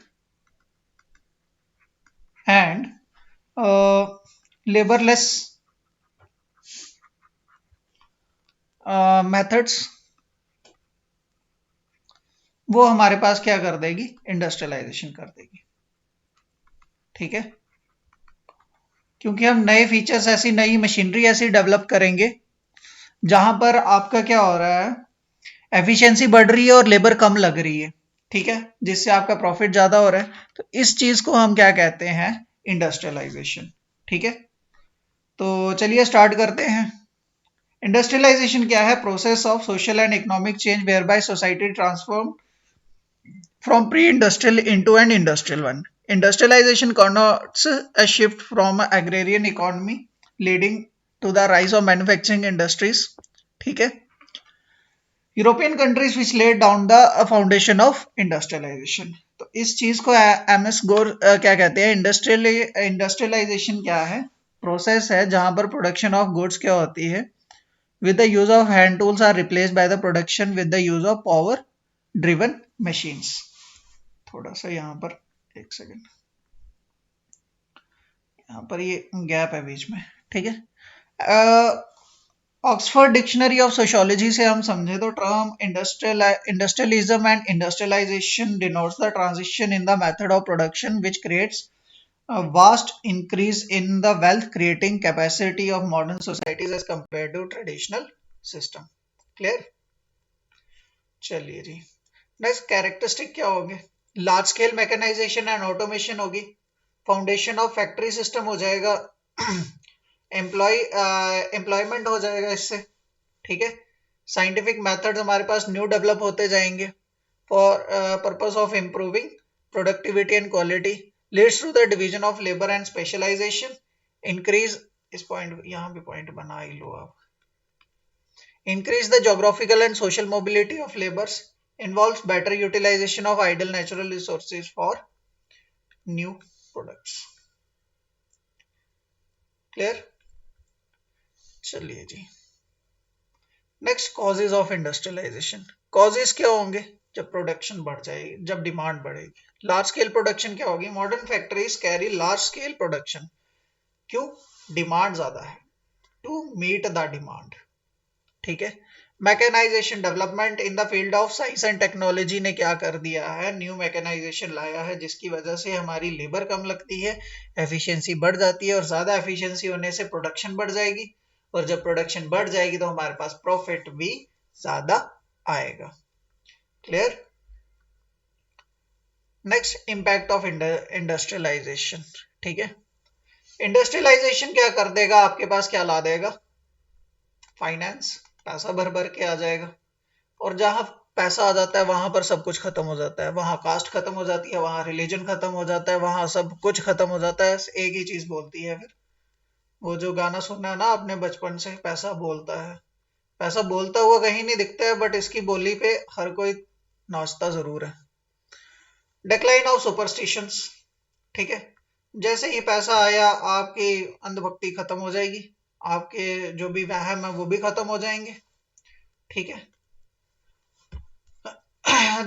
and laborless methods, वो हमारे पास क्या कर देगी, इंडस्ट्रियलाइजेशन कर देगी। ठीक है, क्योंकि हम नए फीचर्स, ऐसी नई मशीनरी ऐसी डेवलप करेंगे जहां पर आपका क्या हो रहा है, एफिशिएंसी बढ़ रही है और लेबर कम लग रही है। ठीक है, जिससे आपका प्रॉफिट ज्यादा हो रहा है, तो इस चीज को हम क्या कहते हैं, इंडस्ट्रियलाइजेशन। ठीक है, तो चलिए स्टार्ट करते हैं। इंडस्ट्रियलाइजेशन क्या है, process of social and economic change whereby society transform from pre-industrial into an industrial one. Industrialization connotes a shift from an agrarian economy leading to the rise of manufacturing industries. ठीक है, European countries which laid down the foundation of industrialization. तो इस चीज को MS गोर क्या कहते हैं, इंडस्ट्रियलाइजेशन क्या है, प्रोसेस है जहां पर प्रोडक्शन ऑफ गुड्स क्या होती है, with the use of hand tools are replaced by the production with the use of power driven machines. थोड़ा सा यहाँ पर एक सेकेंड, यहाँ पर ये गैप है बीच में। ठीक है, ऑक्सफोर्ड डिक्शनरी ऑफ सोशियोलॉजी से हम समझे तो term industrialism and industrialization denotes the transition in the method of production which creates a vast increase in the wealth creating capacity of modern societies as compared to traditional system. Clear? चलिए जी, next characteristic क्या होंगे, large scale mechanization and automation होगी, foundation of factory system हो जाएगा, employment हो जाएगा इससे। ठीक है, साइंटिफिक मेथड्स हमारे पास न्यू डेवलप होते जाएंगे for purpose of improving productivity and quality, leads to the division of labour and specialization, increase, इस पॉइंट यहाँ भी पॉइंट बना ही लो आप, increase the geographical and social mobility of laborers, involves better utilization of idle natural resources for new products. Clear? चलिए जी, next causes of industrialisation. Causes क्या होंगे, जब प्रोडक्शन बढ़ जाएगी, जब डिमांड बढ़ेगी। लार्ज स्केल प्रोडक्शन क्या होगी, modern factories carry large scale production, क्यों, डिमांड ज्यादा है, टू मीट द डिमांड। ठीक है, mechanization development in the field of science and technology ने क्या कर दिया है, न्यू मैकेनाइजेशन लाया है जिसकी वजह से हमारी लेबर कम लगती है, एफिशिएंसी बढ़ जाती है, और ज्यादा एफिशिएंसी होने से प्रोडक्शन बढ़ जाएगी, और जब प्रोडक्शन बढ़ जाएगी तो हमारे पास प्रॉफिट भी ज्यादा आएगा। Clear? Next, impact of industrialization. ठीक है, इंडस्ट्रियलाइजेशन क्या कर देगा, आपके पास क्या ला देगा, फाइनेंस, पैसा भर भर के आ जाएगा, और जहां पैसा आ जाता है वहां पर सब कुछ खत्म हो जाता है, वहां कास्ट खत्म हो जाती है, वहां रिलीजन खत्म हो जाता है, वहां सब कुछ खत्म हो जाता है, एक ही चीज बोलती है फिर, वो जो गाना सुना है ना आपने बचपन से, पैसा बोलता है, पैसा बोलता हुआ कहीं नहीं दिखता है, बट इसकी बोली पे हर कोई नाचता जरूर है। Decline of superstitions. ठीक है, जैसे ही पैसा आया आपकी अंधभक्ति खत्म हो जाएगी, आपके जो भी वहम है वो भी खत्म हो जाएंगे। ठीक है।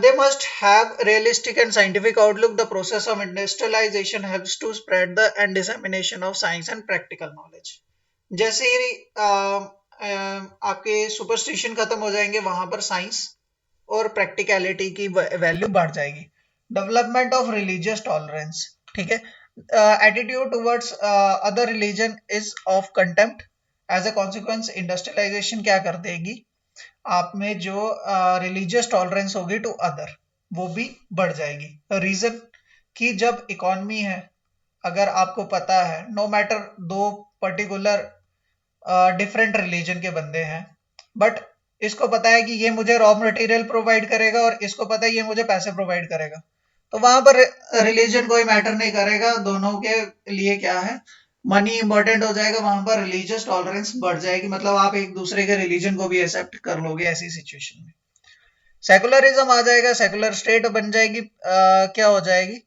They must have realistic and scientific outlook. The process of industrialization helps to spread the and dissemination of science and practical knowledge. जैसे ही आपके सुपरस्टिशन खत्म हो जाएंगे वहां पर साइंस और प्रैक्टिकलिटी की वैल्यू बढ़ जाएगी। डेवलपमेंट ऑफ रिलीजियस टॉलरेंस, ठीक है। Attitude towards other religion is of contempt. As a consequence industrialization क्या कर देगी, आप में जो रिलीजियस टॉलरेंस होगी टू अदर वो भी बढ़ जाएगी। रीजन कि जब इकोनॉमी है, अगर आपको पता है नो मैटर दो पर्टिकुलर डिफरेंट रिलीजन के बंदे हैं, बट इसको पता है कि ये मुझे रॉ मटेरियल प्रोवाइड करेगा और इसको पता है ये मुझे पैसे प्रोवाइड करेगा, तो वहां पर रिलीजन कोई मैटर नहीं करेगा, दोनों के लिए क्या है मनी इंपॉर्टेंट हो जाएगा, वहां पर रिलीजियस टॉलरेंस बढ़ जाएगी, मतलब आप एक दूसरे के रिलीजन को भी एक्सेप्ट कर लोगे ऐसी सिचुएशन में। सेकुलरिज्म आ जाएगा, सेकुलर स्टेट बन जाएगी। क्या हो जाएगी,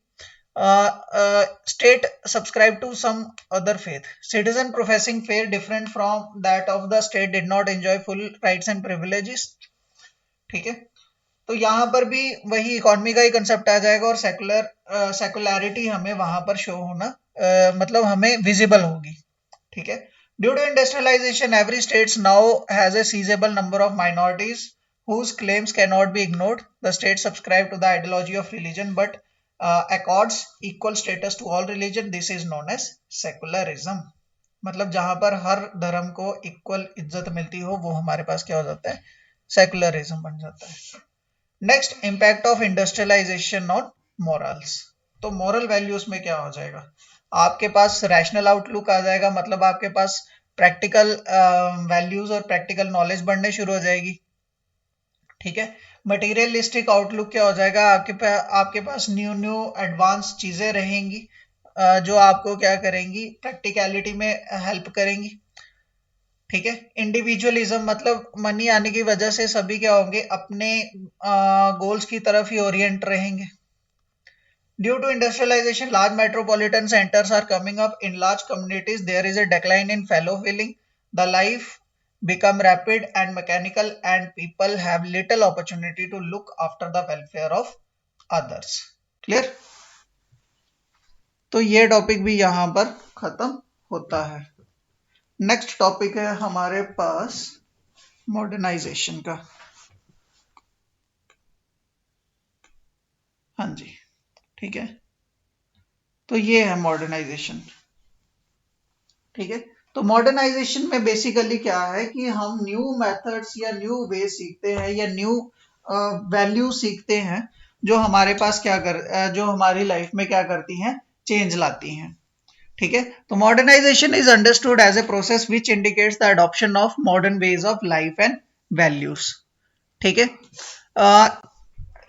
state subscribe to some other faith. Citizen professing faith different from that of the state did not enjoy full rights and privileges. ठीक है, तो यहाँ पर भी वही इकोनॉमी का ही कंसेप्ट आ जाएगा और सेकुलरिटी हमें वहां पर शो होना मतलब हमें विजिबल होगी। ठीक है, due to industrialisation every states now has a sizeable number of minorities whose claims cannot be ignored. The state subscribe to the ideology of religion but accords equal status to all religion. This is known as secularism. मतलब जहां पर हर धर्म को equal इज्जत मिलती हो वो हमारे पास क्या हो जाता है, सेकुलरिज्म बन जाता है। Next, impact of industrialization on morals. तो मॉरल वैल्यूज में क्या हो जाएगा, आपके पास रैशनल आउटलुक आ जाएगा, मतलब आपके पास प्रैक्टिकल वैल्यूज और प्रैक्टिकल नॉलेज बढ़ने शुरू हो जाएगी। ठीक है, मटेरियलिस्टिक आउटलुक क्या हो जाएगा, आपके पास न्यू एडवांस चीजें रहेंगी जो आपको क्या करेंगी, प्रैक्टिकलिटी में हेल्प करेंगी। ठीक है, इंडिविजुअलिज्म मतलब मनी आने की वजह से सभी क्या होंगे, अपने गोल्स की तरफ ही ओरिएंट रहेंगे। Due to industrialization, large metropolitan centers are coming up in large communities. There is a decline in fellow feeling. The life become rapid and mechanical and people have little opportunity to look after the welfare of others. Clear? तो ये topic भी यहाँ पर खत्म होता है। Next topic है हमारे पास मॉडर्नाइजेशन का। हाँ जी, ठीक है, तो ये है मॉडर्नाइजेशन। ठीक है, तो मॉडर्नाइजेशन में बेसिकली क्या है कि हम न्यू मेथड्स या न्यू वे सीखते हैं या न्यू वैल्यू सीखते हैं जो हमारे पास जो हमारी लाइफ में क्या करती हैं, चेंज लाती हैं। ठीक है, तो modernization is understood as a process which indicates the adoption of modern ways of life and values. ठीक है,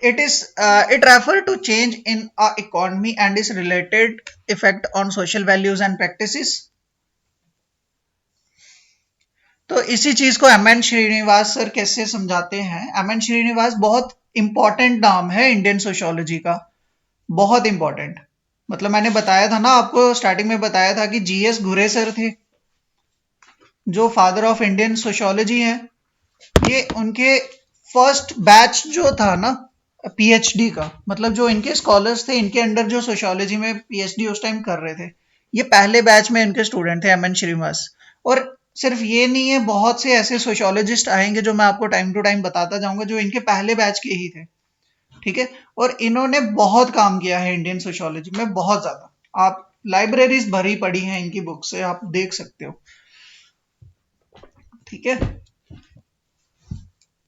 it refer to change in a economy and is related effect on social values and practices. तो इसी चीज को M N Srinivas sir कैसे समझाते हैं। M N Srinivas बहुत इंपॉर्टेंट नाम है इंडियन सोशियोलॉजी का, बहुत इंपॉर्टेंट। मतलब मैंने बताया था ना आपको, स्टार्टिंग में बताया था कि जीएस घुरे सर थे जो फादर ऑफ इंडियन सोशियोलॉजी है। ये उनके फर्स्ट बैच जो था ना पीएचडी का, मतलब जो इनके स्कॉलर्स थे, इनके अंडर जो सोशियोलॉजी में पीएचडी उस टाइम कर रहे थे, ये पहले बैच में इनके स्टूडेंट थे एम एन श्रीनिवास। और सिर्फ ये नहीं है, बहुत से ऐसे सोशियोलॉजिस्ट आएंगे जो मैं आपको टाइम टू टाइम बताता जाऊंगा जो इनके पहले बैच के ही थे। ठीक है, और इन्होंने बहुत काम किया है इंडियन सोशियोलॉजी में, बहुत ज्यादा। आप लाइब्रेरीज भरी पड़ी हैं इनकी बुक से, आप देख सकते हो। ठीक है,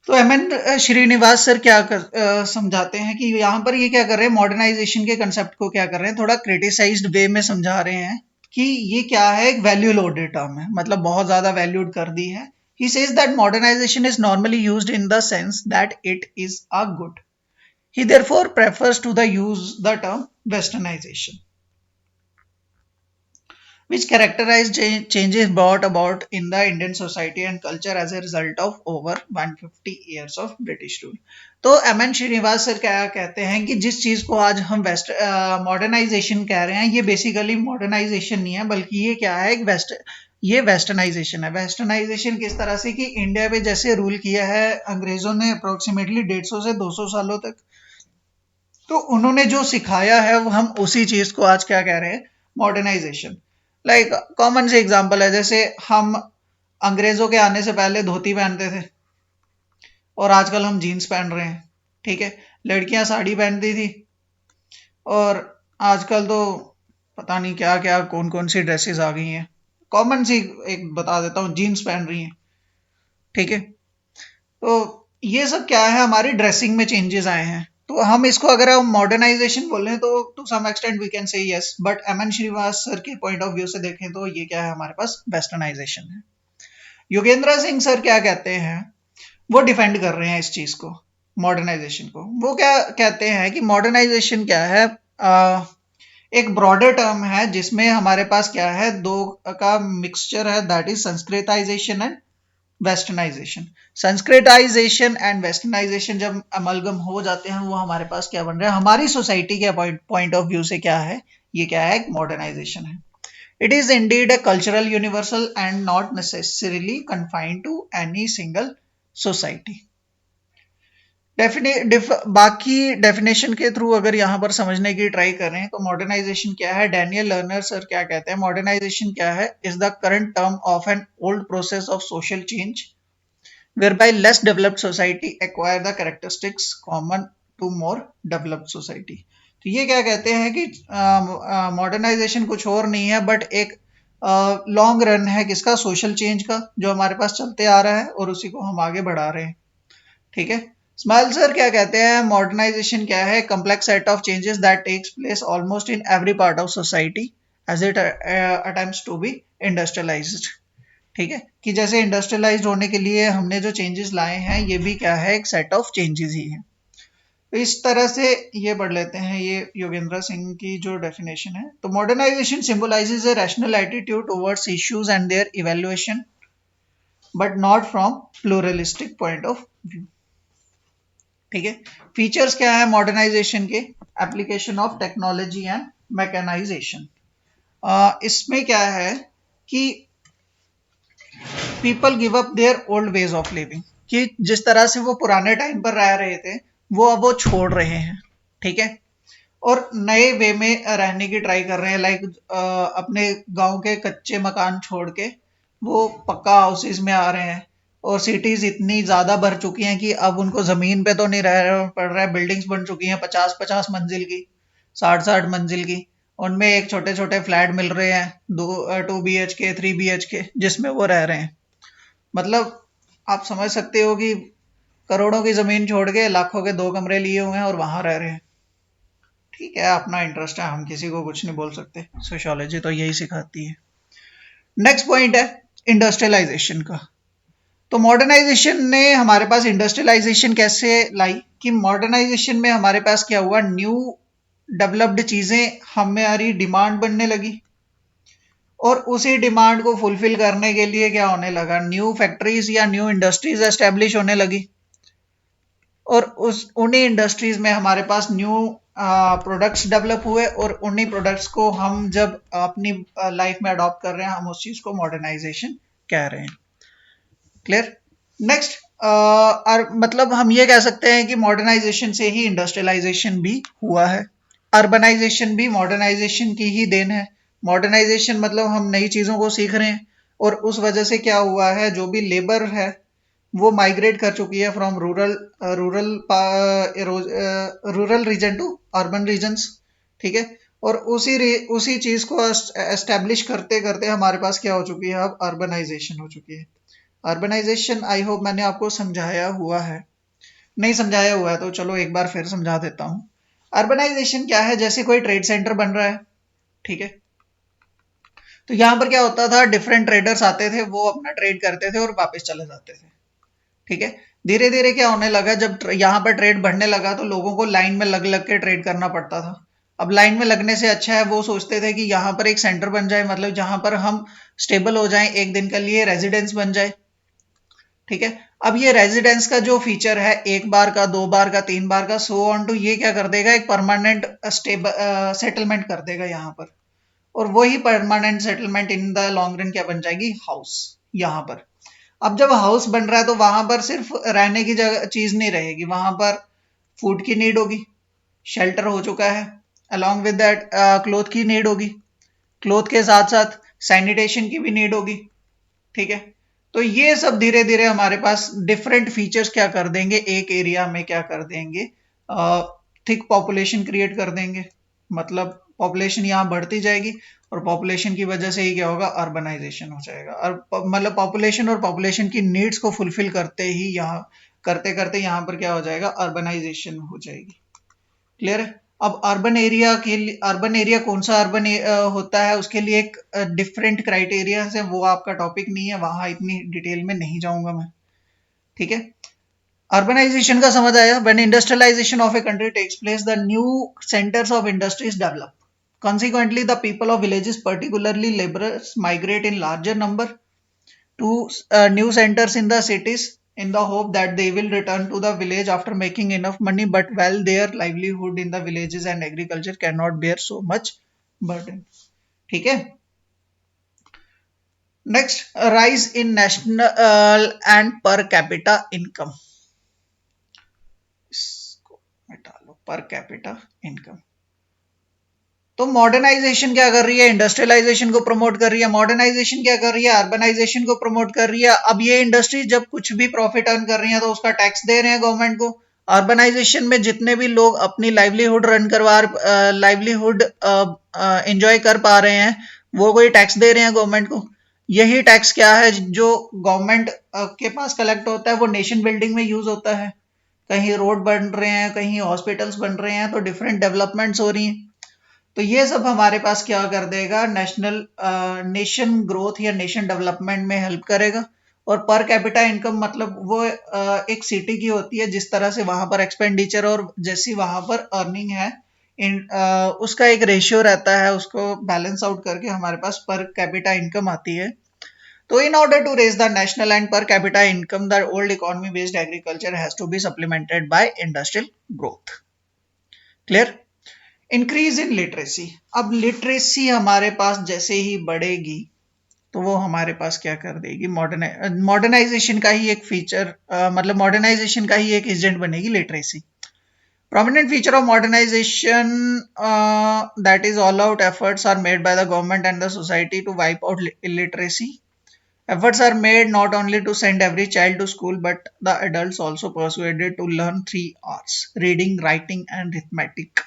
तो एम एन श्रीनिवास सर क्या समझाते हैं कि यहाँ पर ये क्या कर रहे हैं, मॉडर्नाइजेशन के कंसेप्ट को क्या कर रहे हैं, थोड़ा क्रिटिसाइज्ड वे में समझा रहे हैं कि ये क्या है, एक वैल्यू लोडेड टर्म है, मतलब बहुत ज्यादा वैल्यूड कर दी है। He says that modernization is normally used in the sense that it is a good. He therefore prefers to the term westernization, which characterize changes brought about in the Indian society and culture as a result of over 150 years of British rule. तो M N Srinivas sir क्या कहते हैं कि जिस चीज को आज हम मॉडर्नाइजेशन कह रहे हैं, ये बेसिकली मॉडर्नाइजेशन नहीं है, बल्कि ये क्या है, एक ये वेस्टर्नाइजेशन है। वेस्टर्नाइजेशन किस तरह से कि इंडिया पे जैसे रूल किया है अंग्रेजों ने अप्रोक्सीमेटली 150 से 200 सालों तक, तो उन्होंने जो सिखाया है वो हम उसी चीज को आज क्या कह रहे हैं, मॉडर्नाइजेशन। लाइक कॉमन से एग्जांपल है, जैसे हम अंग्रेजों के आने से पहले धोती पहनते थे और आजकल हम जीन्स पहन रहे हैं, ठीक है। लड़कियां साड़ी पहनती थी और आजकल तो पता नहीं क्या क्या कौन कौन सी ड्रेसेस आ गई हैं। कॉमन सी एक बता देता हूँ, जीन्स पहन रही हैं, ठीक है। तो ये सब क्या है, हमारी ड्रेसिंग में चेंजेस आए हैं। तो हम इसको अगर हम मॉडर्नाइजेशन बोलें तो to some extent we can say yes, but M N Srinivas sir के पॉइंट ऑफ व्यू से देखें तो ये क्या है, हमारे पास वेस्टर्नाइजेशन है। योगेंद्र सिंह सर क्या कहते हैं, वो डिफेंड कर रहे हैं इस चीज को, मॉडर्नाइजेशन को। वो क्या कहते हैं कि मॉडर्नाइजेशन क्या है, एक ब्रॉडर टर्म है जिसमें हमारे पास क्या है, दो का मिक्सचर है, that is Sanskritization and westernization. Sanskritization and westernization जब अमलगम हो जाते हैं, वो हमारे पास क्या बन रहा है, हमारी सोसाइटी के पॉइंट ऑफ व्यू से क्या है, ये क्या है, मॉडर्नाइजेशन है। It is indeed a cultural universal and not necessarily confined to any single society. बाकी डेफिनेशन के थ्रू अगर यहाँ पर समझने की ट्राई करें तो मॉडर्नाइजेशन क्या है, डैनियल लर्नर सर क्या कहते हैं, मॉडर्नाइजेशन क्या है, is the current term of an old process of social change whereby less developed society acquire the characteristics common to more developed society। तो ये क्या कहते हैं कि मॉडर्नाइजेशन कुछ और नहीं है बट एक लॉन्ग रन है किसका, सोशल चेंज का, जो हमारे पास चलते आ रहा है और उसी को हम आगे बढ़ा रहे हैं, ठीक है। स्माइल सर क्या कहते हैं, मॉडर्नाइजेशन क्या है, complex set of changes that takes place almost in every part of society as it attempts to be industrialized. ठीक है, कि जैसे इंडस्ट्रियलाइज होने के लिए हमने जो चेंजेस लाए हैं, ये भी क्या है, एक सेट ऑफ चेंजेस ही है। तो इस तरह से ये पढ़ लेते हैं, ये योगेंद्र सिंह की जो डेफिनेशन है। तो modernization symbolizes a rational attitude towards issues and their evaluation but not from pluralistic point of view, ठीक है। फीचर्स क्या है मॉडर्नाइजेशन के, application of technology and mechanization. इसमें क्या है कि people give up their old ways of living, कि जिस तरह से वो पुराने टाइम पर रह रहे थे वो अब वो छोड़ रहे हैं, ठीक है, और नए वे में रहने की ट्राई कर रहे हैं। लाइक अपने गांव के कच्चे मकान छोड़ के वो पक्का हाउसेस में आ रहे हैं, और सिटीज इतनी ज्यादा भर चुकी हैं कि अब उनको जमीन पे तो नहीं रह पड़ रहा है, बिल्डिंग्स बन चुकी हैं 50-50 मंजिल की, 60-60 मंजिल की, उनमें एक छोटे छोटे फ्लैट मिल रहे हैं, 2 BHK 3 BHK, जिसमें वो रह रहे हैं। मतलब आप समझ सकते हो कि करोड़ों की जमीन छोड़ के लाखों के 2 कमरे लिए हुए हैं और वहां रह रहे हैं। ठीक है, अपना इंटरेस्ट है, हम किसी को कुछ नहीं बोल सकते, सोशियोलॉजी तो यही सिखाती है। नेक्स्ट पॉइंट है इंडस्ट्रियलाइजेशन का। तो मॉडर्नाइजेशन ने हमारे पास इंडस्ट्रियलाइजेशन कैसे लाई, कि मॉडर्नाइजेशन में हमारे पास क्या हुआ, न्यू डेवलप्ड चीजें हमारी डिमांड बनने लगी, और उसी डिमांड को फुलफिल करने के लिए क्या होने लगा, न्यू फैक्ट्रीज या न्यू इंडस्ट्रीज एस्टेब्लिश होने लगी, और उन्हीं इंडस्ट्रीज में हमारे पास न्यू प्रोडक्ट्स डेवलप हुए, और उन्हीं प्रोडक्ट्स को हम जब अपनी लाइफ में अडॉप्ट कर रहे हैं, हम उस चीज को मॉडर्नाइजेशन कह रहे हैं। क्लियर। नेक्स्ट, मतलब हम ये कह सकते हैं कि मॉडर्नाइजेशन से ही इंडस्ट्रियलाइजेशन भी हुआ है, अर्बनाइजेशन भी मॉडर्नाइजेशन की ही देन है। मॉडर्नाइजेशन मतलब हम नई चीजों को सीख रहे हैं, और उस वजह से क्या हुआ है, जो भी लेबर है वो माइग्रेट कर चुकी है from rural region to urban regions, ठीक है। और उसी चीज को एस्टेब्लिश करते करते हमारे पास क्या हो चुकी है, अब अर्बनाइजेशन हो चुकी है। अर्बनाइजेशन आई होप मैंने आपको समझाया हुआ है, नहीं समझाया हुआ है तो चलो एक बार फिर समझा देता हूँ। अर्बनाइजेशन क्या है, जैसे कोई ट्रेड सेंटर बन रहा है, ठीक है, तो यहाँ पर क्या होता था, डिफरेंट ट्रेडर्स आते थे, वो अपना ट्रेड करते थे और वापस चले जाते थे, ठीक है। धीरे धीरे क्या होने लगा, जब यहाँ पर ट्रेड बढ़ने लगा तो लोगों को लाइन में लग लग के ट्रेड करना पड़ता था। अब लाइन में लगने से अच्छा है, वो सोचते थे कि यहाँ पर एक सेंटर बन जाए, मतलब जहां पर हम स्टेबल हो जाएं, एक दिन के लिए रेजिडेंस बन जाए, ठीक है। अब ये रेजिडेंस का जो फीचर है, 1 बार का, 2 बार का, 3 बार का, सो ऑन टू, ये क्या कर देगा, एक परमानेंट स्टेबल सेटलमेंट कर देगा यहाँ पर, और वही permanent settlement in the long run क्या बन जाएगी, हाउस। यहाँ पर अब जब हाउस बन रहा है तो वहां पर सिर्फ रहने की जगह चीज नहीं रहेगी, वहां पर फूड की नीड होगी, शेल्टर हो चुका है, अलॉन्ग विद दैट क्लोथ की नीड होगी, क्लोथ के साथ साथ सैनिटेशन की भी नीड होगी। ठीक है, तो ये सब धीरे धीरे हमारे पास डिफरेंट फीचर्स क्या कर देंगे, एक एरिया में क्या कर देंगे, थिक पॉपुलेशन क्रिएट कर देंगे। मतलब पॉपुलेशन यहाँ बढ़ती जाएगी और पॉपुलेशन की वजह से ही क्या होगा, अर्बनाइजेशन हो जाएगा। और मतलब पॉपुलेशन और पॉपुलेशन की नीड्स को फुलफिल करते ही यहाँ करते करते यहाँ पर क्या हो जाएगा, अर्बनाइजेशन हो जाएगी। क्लियर है। अब अर्बन एरिया के लिए, अर्बन एरिया कौन सा अर्बन होता है, उसके लिए एक डिफरेंट क्राइटेरिया है, वो आपका टॉपिक नहीं है, वहां इतनी डिटेल में नहीं जाऊंगा मैं। ठीक है, अर्बनाइजेशन का समझ आया। When industrialization of a country takes place, the new centres of industries develop, consequently the people of villages, particularly laborers, migrate in larger number to new centers in the cities in the hope that they will return to the village after making enough money, but while their livelihood in the villages and agriculture cannot bear so much burden. ठीक है, next, rise in national and per capita income. इसको मिटा लो, per capita income. तो modernisation क्या कर रही है, industrialisation को प्रमोट कर रही है, मॉडर्नाइजेशन क्या कर रही है, अर्बनाइजेशन को प्रमोट कर रही है। अब ये इंडस्ट्री जब कुछ भी प्रॉफिट अर्न कर रही है तो उसका टैक्स दे रहे हैं गवर्नमेंट को। अर्बनाइजेशन में जितने भी लोग अपनी लाइवलीहुड रन करवा, लाइवलीहुड एंजॉय कर पा रहे हैं, वो कोई टैक्स दे रहे हैं गवर्नमेंट को। यही टैक्स क्या है जो गवर्नमेंट के पास कलेक्ट होता है, वो नेशन बिल्डिंग में यूज होता है। कहीं रोड बन रहे हैं, कहीं हॉस्पिटल्स बन रहे हैं, तो डिफरेंट डेवलपमेंट्स हो रही हैं। तो ये सब हमारे पास क्या कर देगा, नेशन ग्रोथ या नेशन डेवलपमेंट में हेल्प करेगा। और पर कैपिटा इनकम मतलब वो एक सिटी की होती है, जिस तरह से वहां पर एक्सपेंडिचर और जैसी वहां पर अर्निंग है, उसका एक रेशियो रहता है, उसको बैलेंस आउट करके हमारे पास पर कैपिटा इनकम आती है। तो in order to raise the national and per capita income, the old economy based agriculture has to be supplemented by industrial growth. Clear? Increase in literacy. अब literacy हमारे पास जैसे ही बढ़ेगी तो वो हमारे पास क्या कर देगी, मॉडर्नाइजेशन का ही एक फीचर, मतलब मॉडर्नाइजेशन का ही एक एजेंट बनेगी literacy. Prominent feature of modernization, that is all out efforts are made by the government and the society to wipe out illiteracy. Efforts are made not only to send every child to school, but the adults also persuaded to learn 3 R's: reading, writing and arithmetic.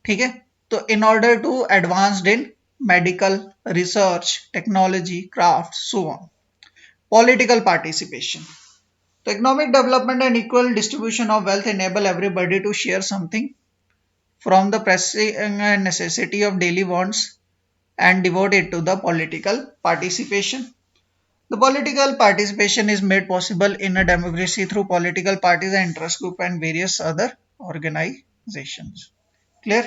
ठीक है, तो in order to advanced in medical research, technology, craft, so on. Political participation, तो economic development and equal distribution of wealth enable everybody to share something from the pressing necessity of daily wants and devote it to the political participation. The political participation is made possible in a democracy through political parties and interest group and various other organizations. Clear?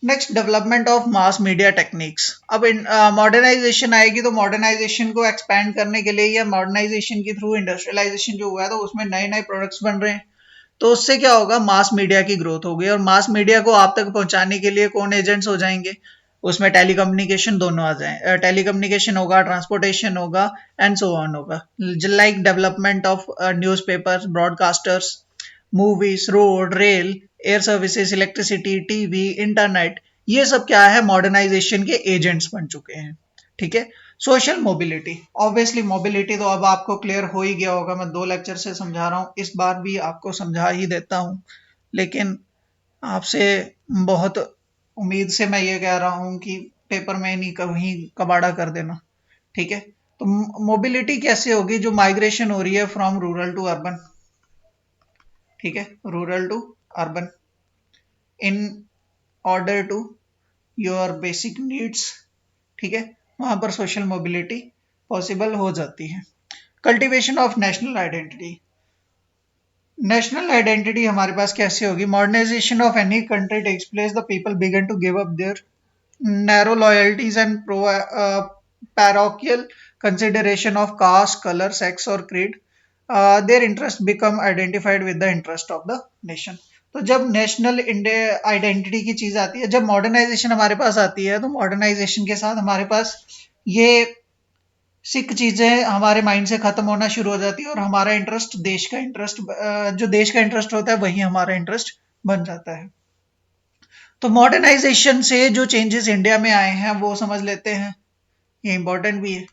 Next, development of mass media techniques. अब modernisation आएगी तो modernisation को expand करने के लिए या modernisation के through industrialisation जो हुआ है तो उसमें नए नए प्रोडक्ट्स बन रहे हैं, तो उससे क्या होगा, मास मीडिया की ग्रोथ होगी। और मास मीडिया को आप तक पहुंचाने के लिए कौन एजेंट्स हो जाएंगे, उसमें टेलीकम्युनिकेशन दोनों आ जाए, टेलीकम्युनिकेशन होगा, ट्रांसपोर्टेशन होगा एंड सो ऑन होगा। Like development of newspapers, broadcasters, movies, road, rail, air services, electricity, TV, internet, ये सब क्या है, मॉडर्नाइजेशन के एजेंट्स बन चुके हैं। ठीक है, सोशल मोबिलिटी, ऑब्वियसली मोबिलिटी तो अब आपको क्लियर हो ही गया होगा, मैं 2 लेक्चर से समझा रहा हूँ, इस बार भी आपको समझा ही देता हूँ, लेकिन आपसे बहुत उम्मीद से मैं ये कह रहा हूँ कि पेपर में नहीं कहीं कबाड़ा कर देना। ठीक है, तो मोबिलिटी कैसे होगी, जो माइग्रेशन हो रही है फ्रॉम रूरल टू अर्बन, ठीक है, rural to urban, in order to your basic needs. ठीक है, वहां पर सोशल मोबिलिटी पॉसिबल हो जाती है। Cultivation of national identity, national identity हमारे पास कैसे होगी, modernization of any country takes place, the people began to give up their narrow loyalties and parochial consideration of caste, color, sex or creed. Their interests become identified with the interest of the nation. तो जब national identity की चीज आती है, जब modernisation हमारे पास आती है, तो मॉडर्नाइजेशन के साथ हमारे पास ये सिख चीजें हमारे माइंड से खत्म होना शुरू हो जाती है और हमारा इंटरेस्ट देश का इंटरेस्ट, जो देश का इंटरेस्ट होता है वही हमारा इंटरेस्ट बन जाता है। तो मॉडर्नाइजेशन से जो चेंजेस इंडिया में आए हैं वो समझ लेते हैं, ये इंपॉर्टेंट भी है।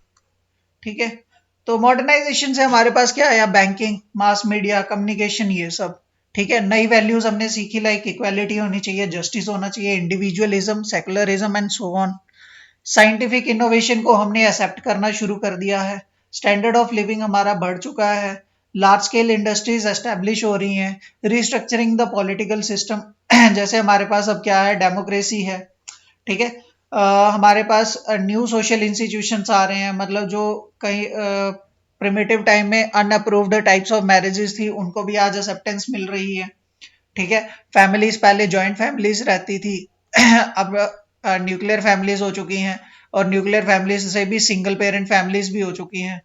ठीक है, तो मॉडर्नाइजेशन से हमारे पास क्या आया, बैंकिंग, मास मीडिया, कम्युनिकेशन, ये सब। ठीक है, नई वैल्यूज हमने सीखी, लाइक इक्वालिटी होनी चाहिए, जस्टिस होना चाहिए, individualism, secularism and so on. Scientific innovation को हमने एक्सेप्ट करना शुरू कर दिया है, स्टैंडर्ड ऑफ लिविंग हमारा बढ़ चुका है, लार्ज स्केल इंडस्ट्रीज एस्टेब्लिश हो रही हैं, रिस्ट्रक्चरिंग द पॉलिटिकल सिस्टम जैसे हमारे पास अब क्या है, डेमोक्रेसी है। ठीक है, हमारे पास न्यू सोशल इंस्टीट्यूशंस आ रहे हैं, मतलब जो कई प्रिमिटिव टाइम में अनअप्रूव्ड टाइप्स ऑफ मैरिजेस थी उनको भी आज एक्सेप्टेंस मिल रही है। ठीक है, फैमिलीज पहले जॉइंट फैमिलीज रहती थी अब न्यूक्लियर फैमिलीज हो चुकी हैं, और न्यूक्लियर फैमिलीज से भी सिंगल पेरेंट फैमिलीज भी हो चुकी हैं।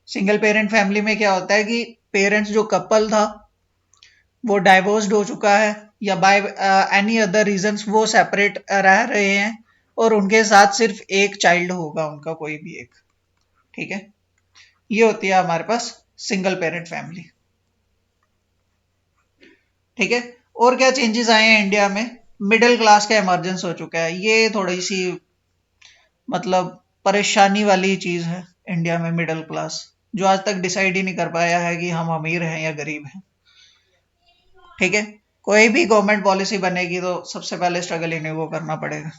सिंगल पेरेंट फैमिली में क्या होता है कि पेरेंट्स जो कपल था वो डाइवोर्स्ड हो चुका है, या बाय एनी अदर रीजंस वो सेपरेट रह रहे हैं, और उनके साथ सिर्फ एक चाइल्ड होगा उनका, कोई भी एक। ठीक है, ये होती है हमारे पास सिंगल पेरेंट फैमिली। ठीक है, और क्या चेंजेस आए हैं इंडिया में, मिडिल क्लास का इमरजेंस हो चुका है, ये थोड़ी सी मतलब परेशानी वाली चीज है इंडिया में, मिडिल क्लास जो आज तक डिसाइड ही नहीं कर पाया है कि हम अमीर हैं या गरीब हैं। ठीक है, कोई भी गवर्नमेंट पॉलिसी बनेगी तो सबसे पहले स्ट्रगल इन्हीं को करना पड़ेगा।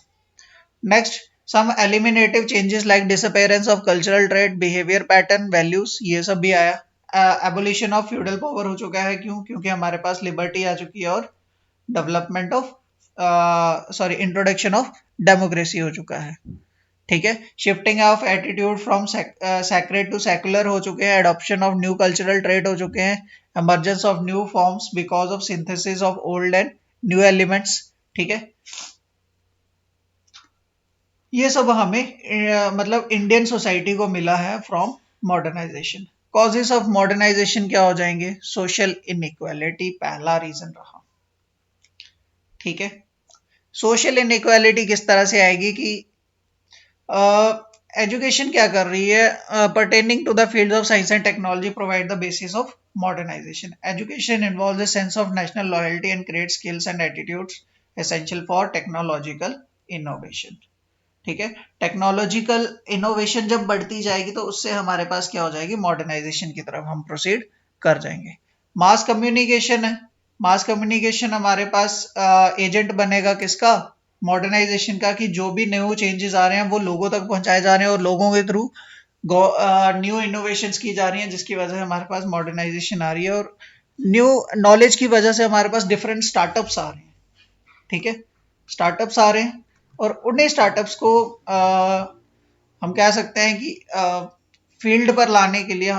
Next, some eliminative changes like disappearance of cultural trade, behaviour pattern, values, ये सब भी आया। एबोलिशन ऑफ फ्यूडल पावर हो चुका है, क्यों, क्योंकि हमारे पास लिबर्टी आ चुकी है, और development of introduction of democracy हो चुका है। ठीक है, shifting of attitude from sacred to secular हो चुके हैं, adoption of new cultural trade हो चुके हैं, emergence of new forms because of synthesis of old and new elements। ठीक है, ये सब हमें मतलब इंडियन सोसाइटी को मिला है from modernization. Causes of modernization क्या हो जाएंगे, सोशल इनइक्वालिटी पहला रीजन रहा। ठीक है, सोशल इनइक्वालिटी किस तरह से आएगी कि एजुकेशन क्या कर रही है, pertaining to the fields of science and technology provide the basis of modernization। Education involves a sense of national loyalty and creates skills and attitudes essential for technological innovation। ठीक है, टेक्नोलॉजिकल इनोवेशन जब बढ़ती जाएगी तो उससे हमारे पास क्या हो जाएगी, मॉडर्नाइजेशन की तरफ हम प्रोसीड कर जाएंगे। मास कम्युनिकेशन है, मास कम्युनिकेशन हमारे पास एजेंट बनेगा किसका, मॉडर्नाइजेशन का, कि जो भी न्यू चेंजेस आ रहे हैं वो लोगों तक पहुंचाए जा रहे हैं और लोगों के थ्रू न्यू इनोवेशंस की जा रही हैं, जिसकी वजह से हमारे पास मॉडर्नाइजेशन आ रही है, और न्यू नॉलेज की वजह से हमारे पास डिफरेंट स्टार्टअप्स आ रहे हैं। ठीक है, स्टार्टअप्स आ रहे हैं, और उन्हीं स्टार्टअप्स को हम कह सकते हैं कि फील्ड पर लाने के लिए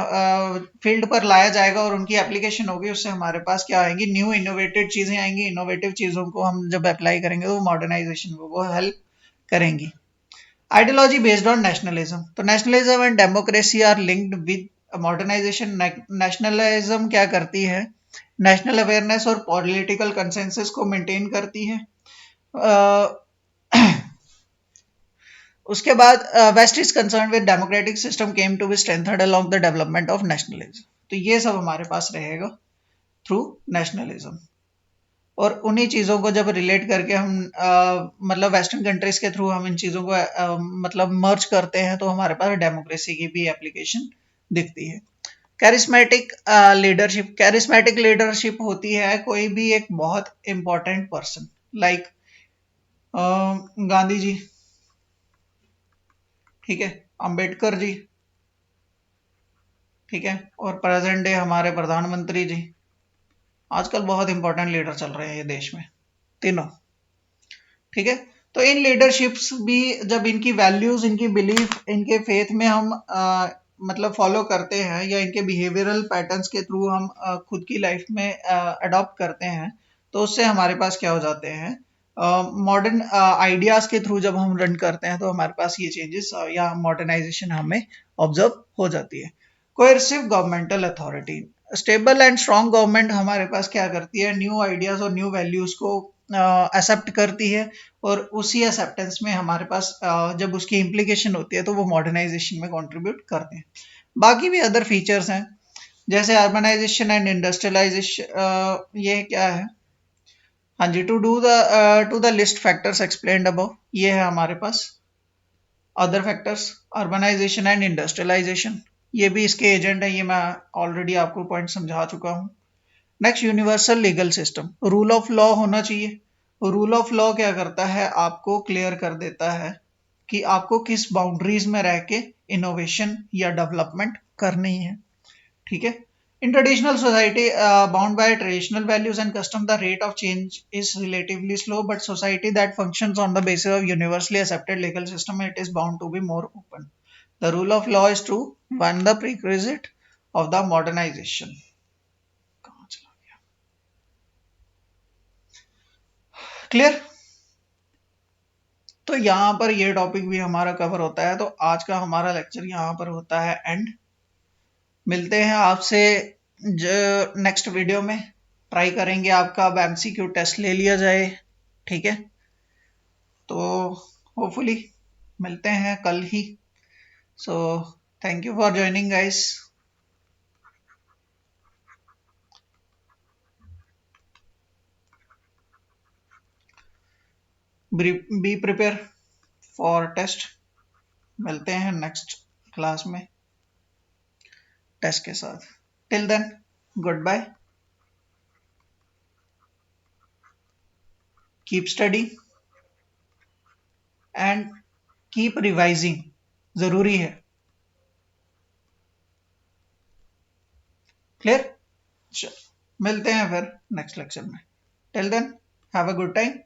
फील्ड पर लाया जाएगा और उनकी एप्लीकेशन होगी, उससे हमारे पास क्या आएंगी, न्यू इनोवेटेड चीजें आएंगी। इनोवेटिव चीजों को हम जब अप्लाई करेंगे तो मॉडर्नाइजेशन को वो हेल्प करेंगी। आइडियोलॉजी बेस्ड ऑन नेशनलिज्म, तो nationalism and democracy are linked with modernisation. Nationalism क्या करती है, नेशनल अवेयरनेस और पॉलिटिकल कंसेंसस को मेंटेन करती है। उसके बाद West is concern with democratic system came to be strengthened along the development of nationalism. तो ये सब हमारे पास रहेगा थ्रू नेशनलिज्म, और उन्हीं चीज़ों को जब रिलेट करके हम मतलब वेस्टर्न कंट्रीज के थ्रू हम इन चीज़ों को मतलब मर्ज करते हैं तो हमारे पास डेमोक्रेसी की भी एप्लीकेशन दिखती है। कैरिस्मेटिक लीडरशिप, कैरिस्मेटिक लीडरशिप होती है कोई भी एक बहुत important person, like Gandhi ji, ठीक है, अंबेडकर जी, ठीक है, और प्रेजेंट डे हमारे प्रधानमंत्री जी। आजकल बहुत इंपॉर्टेंट लीडर चल रहे हैं ये देश में तीनों। ठीक है, तो इन लीडरशिप्स भी जब इनकी वैल्यूज, इनकी बिलीफ, इनके फेथ में हम मतलब फॉलो करते हैं, या इनके बिहेवियरल पैटर्न्स के थ्रू हम खुद की लाइफ में अडॉप्ट करते हैं, तो उससे हमारे पास क्या हो जाते हैं, मॉडर्न आइडियाज के थ्रू जब हम रन करते हैं तो हमारे पास ये चेंजेस या मॉडर्नाइजेशन हमें ऑब्जर्व हो जाती है। Coercive governmental authority, stable and strong government हमारे पास क्या करती है, न्यू आइडियाज और न्यू वैल्यूज को एक्सेप्ट करती है, और उसी एक्सेप्टेंस में हमारे पास जब उसकी इम्प्लीकेशन होती है तो वो मॉडर्नाइजेशन में कंट्रीब्यूट करते हैं। बाकी भी अदर फीचर्स हैं जैसे अर्बनाइजेशन एंड इंडस्ट्रियलाइजेशन, ये क्या है, हाँ जी, to the list factors explained above, ये है हमारे पास other factors, urbanisation and industrialisation, ये भी इसके एजेंट है, ये मैं ऑलरेडी आपको पॉइंट समझा चुका हूँ। Next, universal legal system, rule of law होना चाहिए। रूल ऑफ लॉ क्या करता है, आपको क्लियर कर देता है कि आपको किस बाउंड्रीज में रह के इनोवेशन या डेवलपमेंट करनी है, ठीक है। In traditional society, bound by traditional values and custom, the rate of change is relatively slow. But society that functions on the basis of universally accepted legal system, it is bound to be more open. The rule of law is true, one the prerequisite of the modernization. Clear? तो यहाँ पर ये topic भी हमारा cover होता है, तो आज का हमारा लेक्चर यहाँ पर होता है एंड। मिलते हैं आपसे नेक्स्ट वीडियो में, ट्राई करेंगे आपका अब एमसीक्यू टेस्ट ले लिया जाए, ठीक है। तो होपफुली मिलते हैं कल ही। So thank you for joining guys. Be prepare for test. मिलते हैं नेक्स्ट क्लास में टेस्ट के साथ। Till then, goodbye, keep study and keep revising, जरूरी है। क्लियर? मिलते हैं फिर नेक्स्ट लेक्चर में। Till then, have a good time.